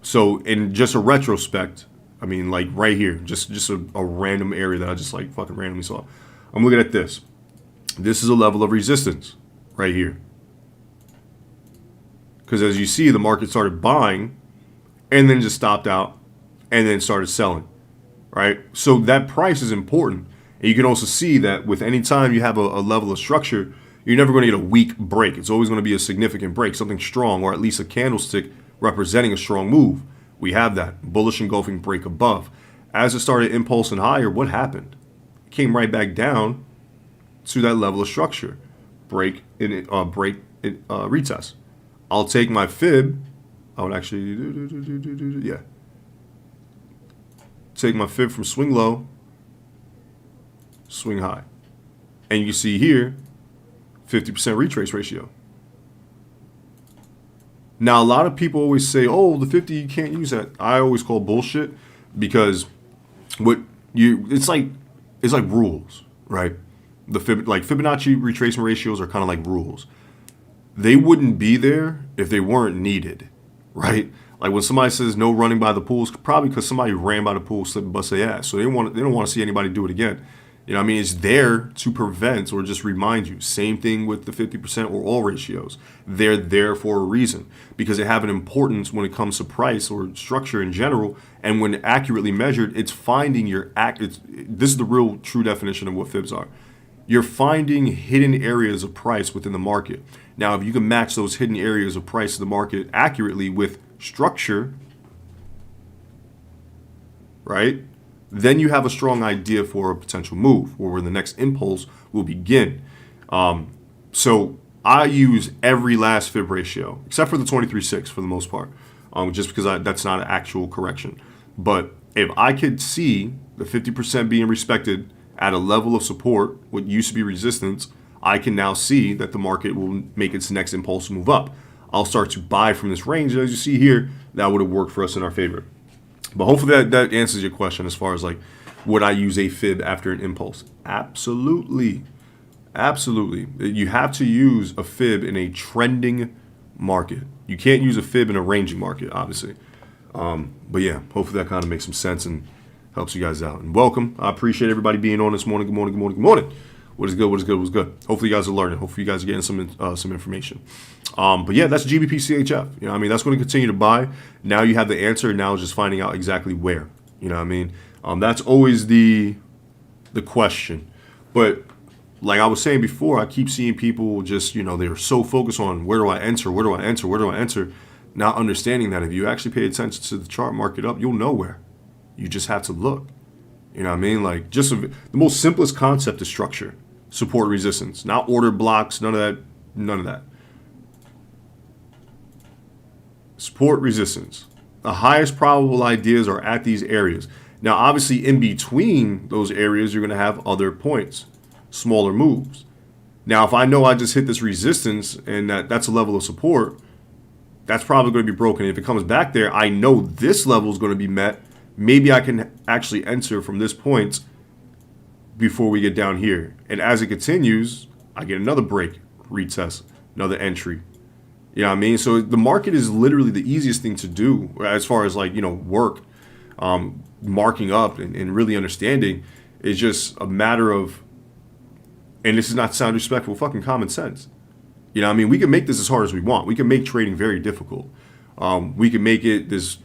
So in just a retrospect, like right here, just a random area that I just like fucking randomly saw. I'm looking at this. This is a level of resistance right here. Because as you see, the market started buying and then just stopped out and then started selling, right? So that price is important. And you can also see that with any time you have a level of structure, you're never going to get a weak break. It's always going to be a significant break, something strong, or at least a candlestick representing a strong move. We have that bullish engulfing break above. As it started impulsing higher, what happened? It came right back down to that level of structure. Break in retest. I'll take my fib. I would actually take my fib from swing low, swing high. And you see here 50% retrace ratio. Now, a lot of people always say, oh, the 50, you can't use that. I always call bullshit, because it's like rules, right? Fibonacci retracement ratios are kind of like rules. They wouldn't be there if they weren't needed, right? Like when somebody says no running by the pool, it's probably because somebody ran by the pool, slipped and bust their ass. So they don't want to see anybody do it again. You know what I mean? It's there to prevent or just remind you. Same thing with the 50% or all ratios. They're there for a reason, because they have an importance when it comes to price or structure in general. And when accurately measured, it's finding this is the real true definition of what fibs are. You're finding hidden areas of price within the market. Now, if you can match those hidden areas of price of the market accurately with structure, right? Then you have a strong idea for a potential move, or where the next impulse will begin. So I use every last fib ratio, except for the 23.6 for the most part, just because that's not an actual correction. But if I could see the 50% being respected at a level of support, what used to be resistance, I can now see that the market will make its next impulse move up. I'll start to buy from this range. And as you see here, that would have worked for us in our favor. But hopefully that answers your question as far as like, would I use a fib after an impulse? Absolutely. Absolutely. You have to use a fib in a trending market. You can't use a fib in a ranging market, obviously. But yeah, hopefully that kind of makes some sense and helps you guys out. And welcome. I appreciate everybody being on this morning. Good morning, good morning, good morning. What is good, what is good, what's good? Hopefully you guys are learning. Hopefully you guys are getting some information. But yeah, that's GBP CHF. You know what I mean? That's going to continue to buy. Now you have the answer. Now it's just finding out exactly where. You know what I mean? That's always the question. But like I was saying before, I keep seeing people just, they're so focused on where do I enter, where do I enter, where do I enter, not understanding that if you actually pay attention to the chart, mark it up, you'll know where. You just have to look. You know what I mean? Like the most simplest concept is structure. Support, resistance, not order blocks, none of that. Support, resistance. The highest probable ideas are at these areas. Now, obviously, in between those areas, you're going to have other points, smaller moves. Now, if I know I just hit this resistance and that's a level of support, that's probably going to be broken. If it comes back there, I know this level is going to be met. Maybe I can actually enter from this point before we get down here. And as it continues, I get another break, retest, another entry. You know what I mean? So the market is literally the easiest thing to do as far as work, marking up and really understanding. Is just a matter of, and this is not to sound respectful, fucking common sense. You know what I mean? We can make this as hard as we want. We can make trading very difficult. We can make it this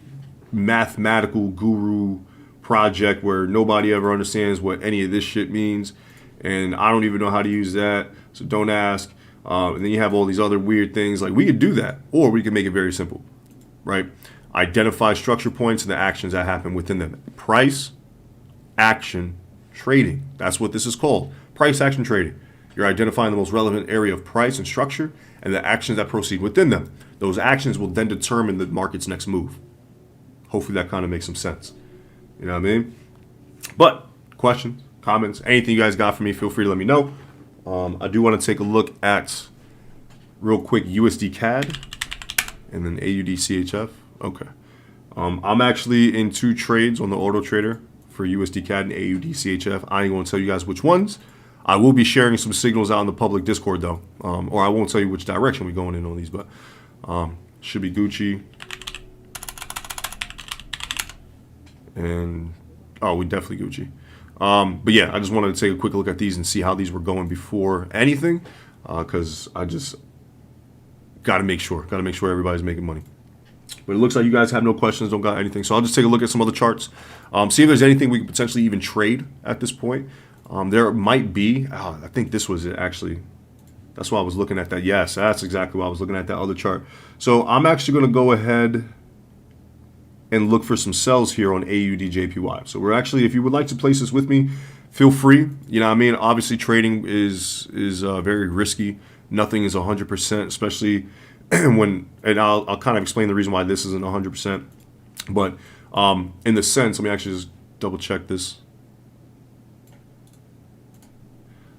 mathematical guru project where nobody ever understands what any of this shit means, and I don't even know how to use that, so don't ask. And then you have all these other weird things. Like, we could do that, or we can make it very simple, right? Identify structure points and the actions that happen within them. Price, action, trading. That's what this is called. Price, action, trading. You're identifying the most relevant area of price and structure and the actions that proceed within them. Those actions will then determine the market's next move. Hopefully that kind of makes some sense. You know what I mean? But questions, comments, anything you guys got for me, feel free to let me know. I do want to take a look at, real quick, USD CAD and then AUD CHF. Okay. I'm actually in 2 trades on the auto trader for USD CAD and AUD CHF. I ain't going to tell you guys which ones. I will be sharing some signals out in the public Discord though. Or I won't tell you which direction we're going in on these, but should be Gucci. And we definitely Gucci. But yeah, I just wanted to take a quick look at these and see how these were going before anything, because I just got to make sure everybody's making money. But it looks like you guys have no questions, don't got anything. So I'll just take a look at some other charts, see if there's anything we could potentially even trade at this point. There might be. I think this was it actually. That's why I was looking at that. Yes, that's exactly why I was looking at that other chart. So I'm actually going to go ahead and look for some sells here on AUDJPY. So we're actually, if you would like to place this with me, feel free. You know what I mean? Obviously, trading is very risky. Nothing is 100%, especially when, and I'll kind of explain the reason why this isn't 100%. But in the sense, let me actually just double check this.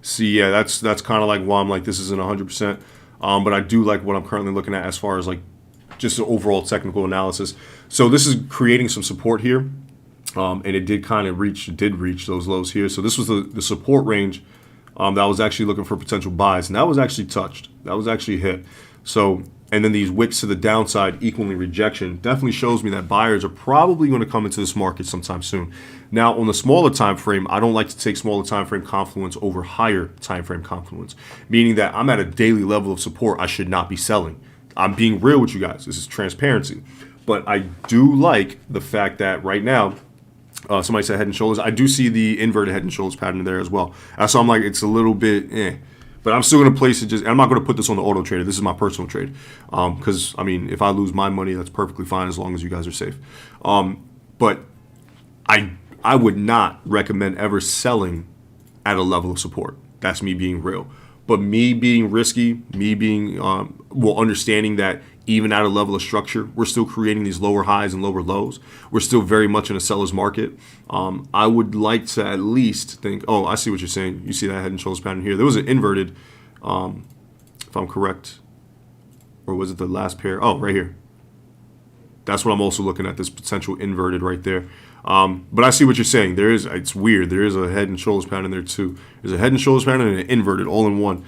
See, yeah, that's kind of like why I'm like, this isn't 100%. But I do like what I'm currently looking at as far as like just the overall technical analysis. So this is creating some support here. And it did kind of reach those lows here. So this was the support range that I was actually looking for potential buys. And that was actually touched. That was actually hit. So, and then these wicks to the downside equaling rejection definitely shows me that buyers are probably going to come into this market sometime soon. Now, on the smaller time frame, I don't like to take smaller time frame confluence over higher time frame confluence, meaning that I'm at a daily level of support. I should not be selling. I'm being real with you guys. This is transparency. But I do like the fact that right now, somebody said head and shoulders. I do see the inverted head and shoulders pattern in there as well. So I'm like, it's a little bit But I'm still going to place it just, and I'm not going to put this on the auto trader. This is my personal trade. Because, I mean, if I lose my money, that's perfectly fine as long as you guys are safe. But I would not recommend ever selling at a level of support. That's me being real. But me being risky, me being, understanding that even at a level of structure, we're still creating these lower highs and lower lows. We're still very much in a seller's market. I would like to at least think, oh, I see what you're saying. You see that head and shoulders pattern here. There was an inverted, if I'm correct, or was it the last pair? Oh, right here. That's what I'm also looking at, this potential inverted right there. But I see what you're saying. It's weird. There is a head and shoulders pattern there too. There's a head and shoulders pattern and an inverted all in one.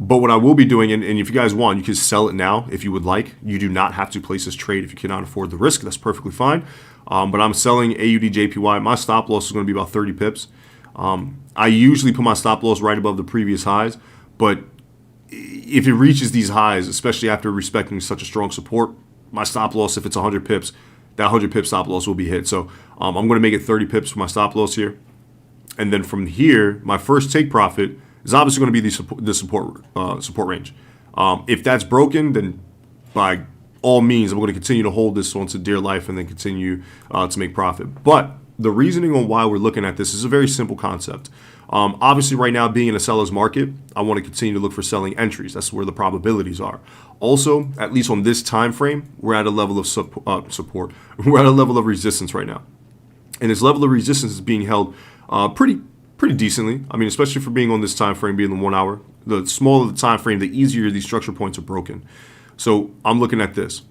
But what I will be doing, and if you guys want, you can sell it now if you would like. You do not have to place this trade if you cannot afford the risk. That's perfectly fine. But I'm selling AUDJPY. My stop loss is going to be about 30 pips. I usually put my stop loss right above the previous highs. But if it reaches these highs, especially after respecting such a strong support, my stop loss, if it's 100 pips, that 100 pip stop loss will be hit. So I'm going to make it 30 pips for my stop loss here. And then from here, my first take profit is obviously going to be the support range. If that's broken, then by all means, I'm going to continue to hold this on to dear life and then continue to make profit. But the reasoning on why we're looking at this is a very simple concept. Obviously, right now, being in a seller's market, I want to continue to look for selling entries. That's where the probabilities are. Also, at least on this time frame, we're at a level of support. We're at a level of resistance right now. And this level of resistance is being held pretty decently. I mean, especially for being on this time frame, being the 1 hour. The smaller the time frame, the easier these structure points are broken. So I'm looking at this.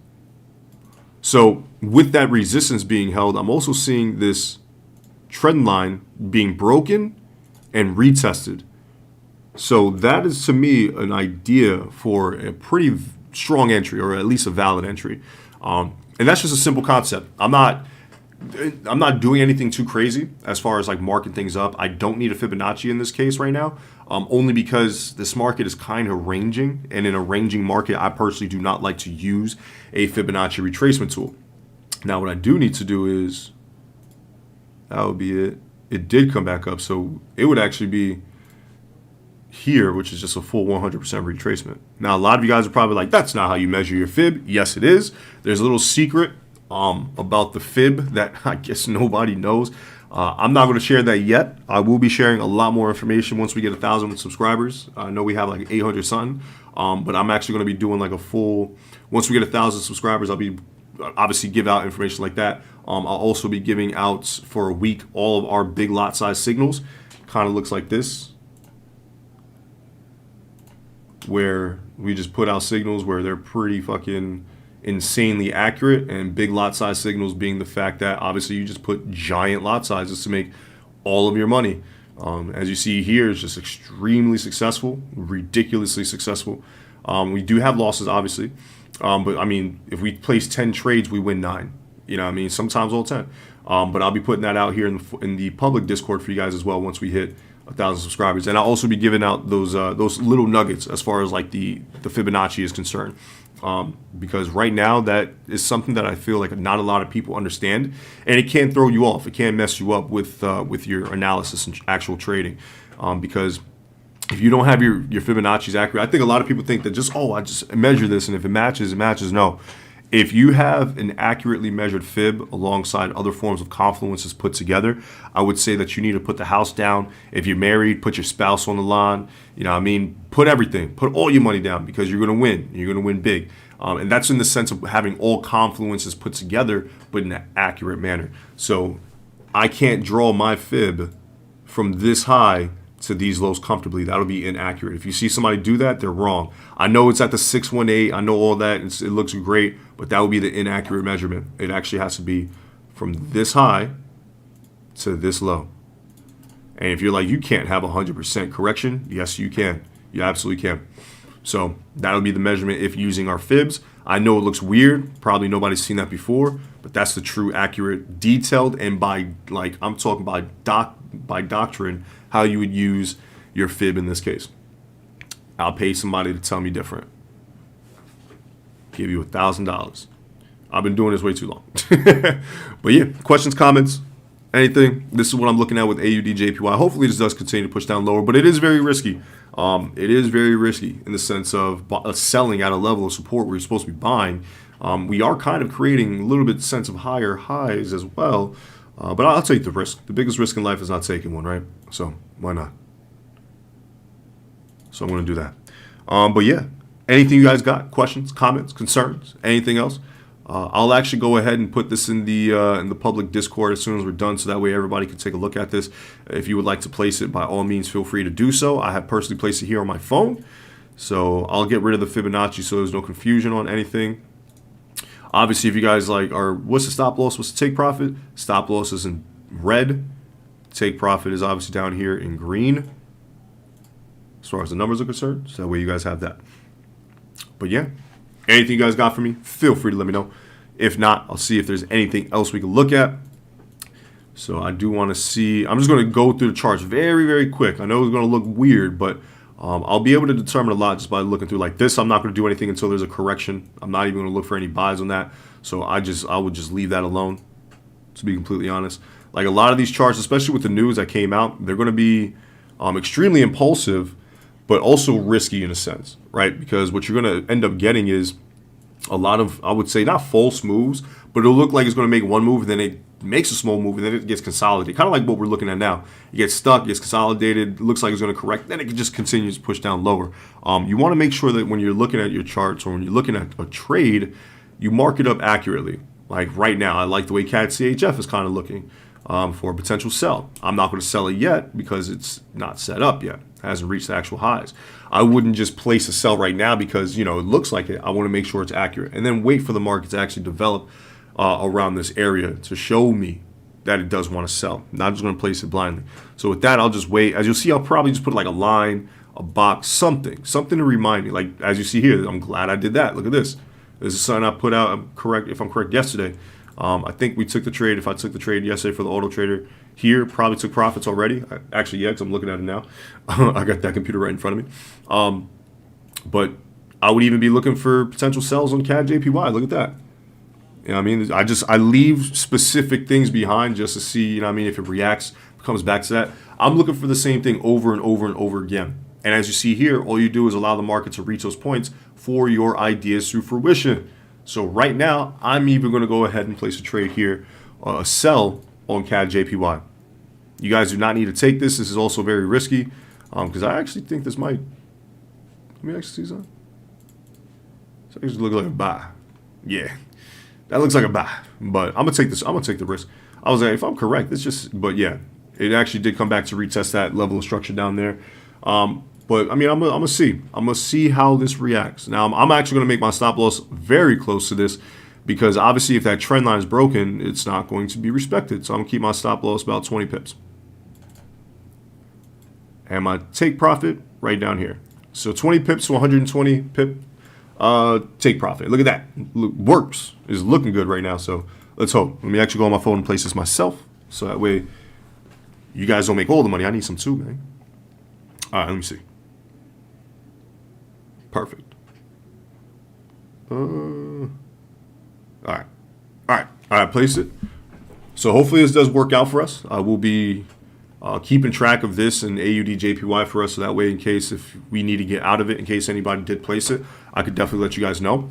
So with that resistance being held, I'm also seeing this trend line being broken and retested. So that is, to me, an idea for a pretty strong entry, or at least a valid entry. And that's just a simple concept. I'm not doing anything too crazy as far as like marking things up. I don't need a Fibonacci in this case right now, only because this market is kind of ranging. And in a ranging market, I personally do not like to use a Fibonacci retracement tool. Now, what I do need to do is, that would be it. It did come back up. So it would actually be here, which is just a full 100% retracement. Now, a lot of you guys are probably like, that's not how you measure your fib. Yes, it is. There's a little secret about the fib that I guess nobody knows. I'm not going to share that yet. I will be sharing a lot more information once we get 1,000 subscribers. I know we have like 800 something, but I'm actually going to be doing like a full, once we get 1,000 subscribers, I'll be obviously give out information like that. I'll also be giving out for a week all of our big lot size signals. Kind of looks like this, where we just put out signals where they're pretty fucking insanely accurate, and big lot size signals being the fact that obviously you just put giant lot sizes to make all of your money. As you see here, it's just extremely successful, ridiculously successful. We do have losses, obviously, but I mean, if we place 10 trades, we win 9. You know what I mean? Sometimes all 10. But I'll be putting that out here in the public Discord for you guys as well once we hit 1,000 subscribers. And I'll also be giving out those little nuggets as far as like the Fibonacci is concerned. Because right now that is something that I feel like not a lot of people understand, and it can throw you off. It can mess you up with your analysis and actual trading, because if you don't have your Fibonacci's accurate, I think a lot of people think that just, I just measure this and if it matches, it matches. No. If you have an accurately measured fib alongside other forms of confluences put together, I would say that you need to put the house down. If you're married, put your spouse on the line. You know what I mean? Put everything. Put all your money down because you're going to win. You're going to win big. And that's in the sense of having all confluences put together, but in an accurate manner. So I can't draw my fib from this high to these lows comfortably. That'll be inaccurate. If you see somebody do that, they're wrong. I know it's at the 618. I know all that. It looks great, but that would be the inaccurate measurement. It actually has to be from this high to this low. And if you're like, you can't have 100% correction, yes, you can. You absolutely can. So that'll be the measurement if using our fibs. I know it looks weird. Probably nobody's seen that before, but that's the true, accurate, detailed, and I'm talking by doctrine, how you would use your fib in this case. I'll pay somebody to tell me different. Give you $1,000. I've been doing this way too long. But yeah, questions, comments, anything. This is what I'm looking at with AUD/JPY. Hopefully this does continue to push down lower, but it is very risky. It is very risky in the sense of selling at a level of support where you're supposed to be buying. We are kind of creating a little bit sense of higher highs as well. But I'll take the risk. The biggest risk in life is not taking one, right? So why not? So I'm going to do that. But yeah, anything you guys got? Questions, comments, concerns, anything else? I'll actually go ahead and put this in the public Discord as soon as we're done, so that way everybody can take a look at this. If you would like to place it, by all means, feel free to do so. I have personally placed it here on my phone, so I'll get rid of the Fibonacci so there's no confusion on anything. Obviously, if you guys what's the stop loss, what's the take profit? Stop loss is in red. Take profit is obviously down here in green, as far as the numbers are concerned. So that way you guys have that. But yeah, anything you guys got for me, feel free to let me know. If not, I'll see if there's anything else we can look at. So I do want to see, I'm just going to go through the charts very, very quick. I know it's going to look weird, but I'll be able to determine a lot just by looking through like this. I'm not going to do anything until there's a correction. I'm not even going to look for any buys on that. So I would just leave that alone, to be completely honest. Like a lot of these charts, especially with the news that came out, they're going to be extremely impulsive, but also risky in a sense, right? Because what you're going to end up getting is a lot of, I would say, not false moves, but it'll look like it's going to make one move, and then it makes a small move, and then it gets consolidated. Kind of like what we're looking at now. It gets stuck, gets consolidated, looks like it's going to correct, then it just continues to push down lower. You want to make sure that when you're looking at your charts or when you're looking at a trade, you mark it up accurately. Like right now, I like the way CAD CHF is kind of looking for a potential sell. I'm not going to sell it yet because it's not set up yet. It hasn't reached the actual highs. I wouldn't just place a sell right now because, it looks like it. I want to make sure it's accurate and then wait for the market to actually develop around this area to show me that it does want to sell. Not just going to place it blindly. So with that, I'll just wait. As you'll see, I'll probably just put like a line, a box, something to remind me. Like as you see here, I'm glad I did that. Look at this. This is something I put out. If I'm correct, yesterday. I think we took the trade. If I took the trade yesterday for the auto trader here, probably took profits already. Actually, yeah, because I'm looking at it now. I got that computer right in front of me. But I would even be looking for potential sells on CAD JPY. Look at that. I mean? I leave specific things behind just to see, if it reacts, comes back to that. I'm looking for the same thing over and over and over again. And as you see here, all you do is allow the market to reach those points for your ideas through fruition. So right now, I'm even going to go ahead and place a trade here, a sell on CAD JPY. You guys do not need to take this. This is also very risky because I actually think this might. Let me actually see something. This actually looks like a buy. Yeah, that looks like a buy. But I'm gonna take this. I'm gonna take the risk. I was like, if I'm correct, it's just. But yeah, it actually did come back to retest that level of structure down there. But I mean, I'm gonna see. I'm gonna see how this reacts. Now, I'm actually gonna make my stop loss very close to this because obviously, if that trend line is broken, it's not going to be respected. So I'm gonna keep my stop loss about 20 pips, and my take profit right down here. So 20 pips to 120 pip take profit. Look at that. Works. It's looking good right now. So let's hope. Let me actually go on my phone and place this myself, so that way You guys don't make all the money. I need some too, man. All right, let me see. Perfect. All right. Place it. So hopefully this does work out for us. I will be keeping track of this and AUD JPY for us, so that way, in case if we need to get out of it, in case anybody did place it, I could definitely let you guys know.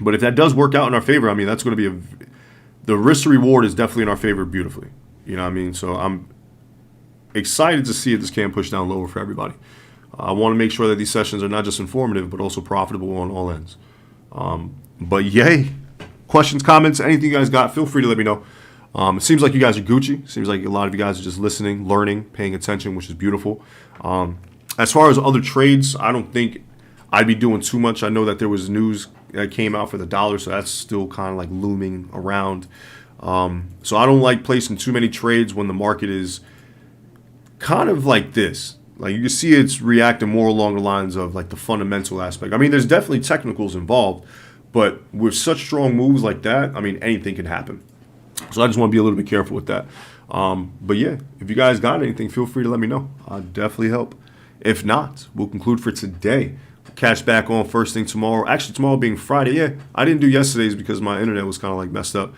But if that does work out in our favor, I mean, that's going to be the risk to reward is definitely in our favor beautifully. You know what I mean? So I'm excited to see if this can push down lower for everybody. I want to make sure that these sessions are not just informative, but also profitable on all ends. But yay. Questions, comments, anything you guys got, feel free to let me know. It seems like you guys are Gucci. Seems like a lot of you guys are just listening, learning, paying attention, which is beautiful. As far as other trades, I don't think I'd be doing too much. I know that there was news that came out for the dollar, so that's still kind of like looming around. So I don't like placing too many trades when the market is kind of like this. Like you can see it's reacting more along the lines of like the fundamental aspect. I mean, there's definitely technicals involved, but with such strong moves like that, I mean, anything can happen. So I just want to be a little bit careful with that. But yeah, if you guys got anything, feel free to let me know. I'll definitely help. If not, we'll conclude for today. Catch back on first thing tomorrow. Actually, tomorrow being Friday. Yeah, I didn't do yesterday's because my internet was kind of like messed up.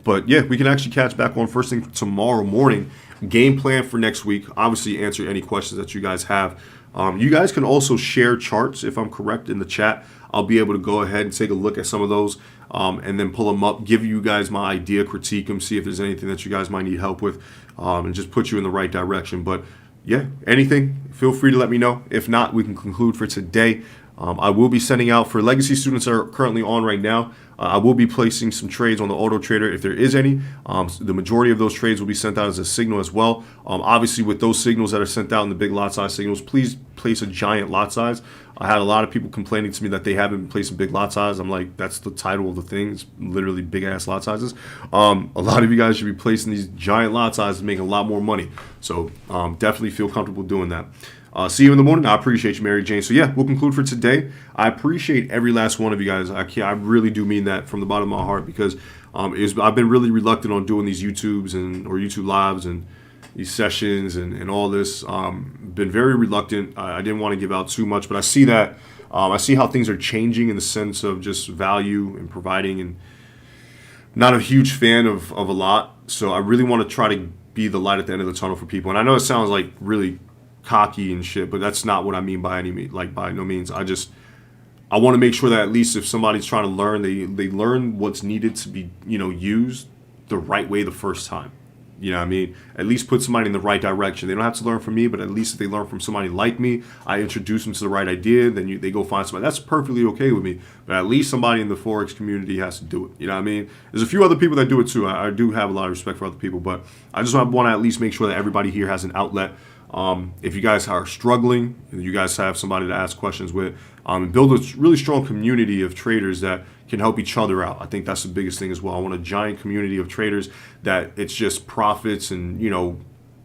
But yeah, we can actually catch back on first thing tomorrow morning. Game plan for next week. Obviously, answer any questions that you guys have. You guys can also share charts, if I'm correct, in the chat. I'll be able to go ahead and take a look at some of those and then pull them up, give you guys my idea, critique them, see if there's anything that you guys might need help with, and just put you in the right direction. But yeah, anything, feel free to let me know. If not, we can conclude for today. I will be sending out for legacy students that are currently on right now. I will be placing some trades on the auto trader if there is any. The majority of those trades will be sent out as a signal as well. Obviously, with those signals that are sent out in the big lot size signals, please place a giant lot size. I had a lot of people complaining to me that they haven't been placing big lot size. I'm like, that's the title of the thing. It's literally big ass lot sizes. A lot of you guys should be placing these giant lot sizes, making a lot more money. So definitely feel comfortable doing that. See you in the morning. I appreciate you, Mary Jane. So yeah, we'll conclude for today. I appreciate every last one of you guys. I really do mean that from the bottom of my heart, because I've been really reluctant on doing these YouTubes or YouTube lives and these sessions and all this. Been very reluctant. I didn't want to give out too much, but I see that I see how things are changing in the sense of just value and providing, and not a huge fan of a lot. So I really want to try to be the light at the end of the tunnel for people. And I know it sounds like really cocky and shit, but that's not what I mean by any means. Like, by no means. I want to make sure that at least if somebody's trying to learn, they learn what's needed to be, used the right way the first time. You know what I mean? At least put somebody in the right direction. They don't have to learn from me, but at least if they learn from somebody like me, I introduce them to the right idea, then they go find somebody. That's perfectly okay with me. But at least somebody in the forex community has to do it. You know what I mean? There's a few other people that do it too. I do have a lot of respect for other people, but I just want to at least make sure that everybody here has an outlet. If you guys are struggling, and you guys have somebody to ask questions with, and build a really strong community of traders that can help each other out. I think that's the biggest thing as well. I want a giant community of traders that it's just profits and,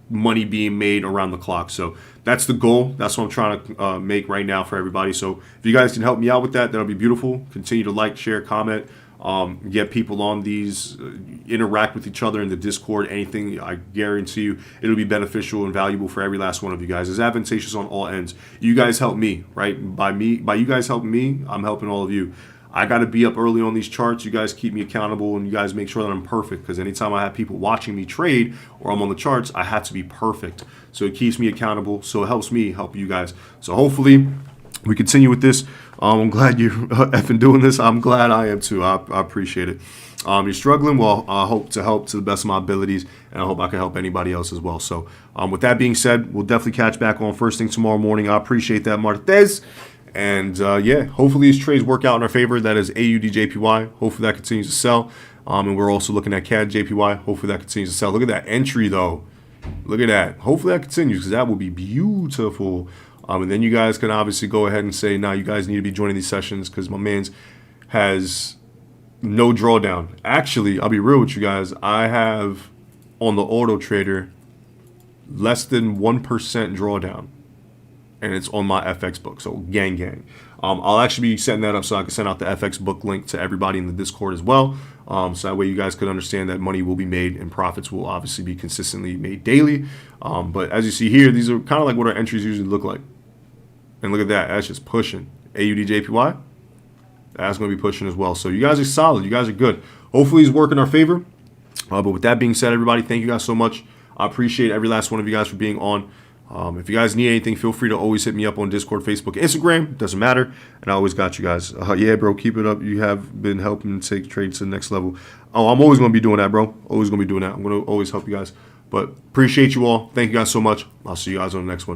money being made around the clock. So that's the goal. That's what I'm trying to make right now for everybody. So if you guys can help me out with that, that'll be beautiful. Continue to like, share, comment. Get people on these, interact with each other in the Discord, anything. I guarantee you it'll be beneficial and valuable for every last one of you guys. It's advantageous on all ends. You guys help me, right? By you guys helping me, I'm helping all of you. I got to be up early on these charts. You guys keep me accountable, and you guys make sure that I'm perfect, because anytime I have people watching me trade or I'm on the charts, I have to be perfect. So it keeps me accountable. So it helps me help you guys. So hopefully we continue with this. I'm glad you're effing doing this. I'm glad I am too. I appreciate it. You're struggling. Well, I hope to help to the best of my abilities, and I hope I can help anybody else as well. So with that being said, we'll definitely catch back on first thing tomorrow morning. I appreciate that, Martez. And yeah, hopefully these trades work out in our favor. That is AUD JPY. Hopefully that continues to sell. And we're also looking at CAD JPY. Hopefully that continues to sell. Look at that entry though. Look at that. Hopefully that continues, because that will be beautiful. And then you guys can obviously go ahead and say, nah, you guys need to be joining these sessions, because my man's has no drawdown. Actually, I'll be real with you guys. I have on the auto trader less than 1% drawdown. and it's on my FX book. So gang, gang. I'll actually be setting that up so I can send out the FX book link to everybody in the Discord as well. So that way you guys could understand that money will be made and profits will obviously be consistently made daily. But as you see here, these are kind of like what our entries usually look like. And look at that. That's just pushing. AUDJPY, that's going to be pushing as well. So you guys are solid. You guys are good. Hopefully it's working in our favor. But with that being said, everybody, thank you guys so much. I appreciate every last one of you guys for being on. If you guys need anything, feel free to always hit me up on Discord, Facebook, Instagram. Doesn't matter. And I always got you guys. Yeah, bro, keep it up. You have been helping take trades to the next level. Oh, I'm always going to be doing that, bro. Always going to be doing that. I'm going to always help you guys. But appreciate you all. Thank you guys so much. I'll see you guys on the next one.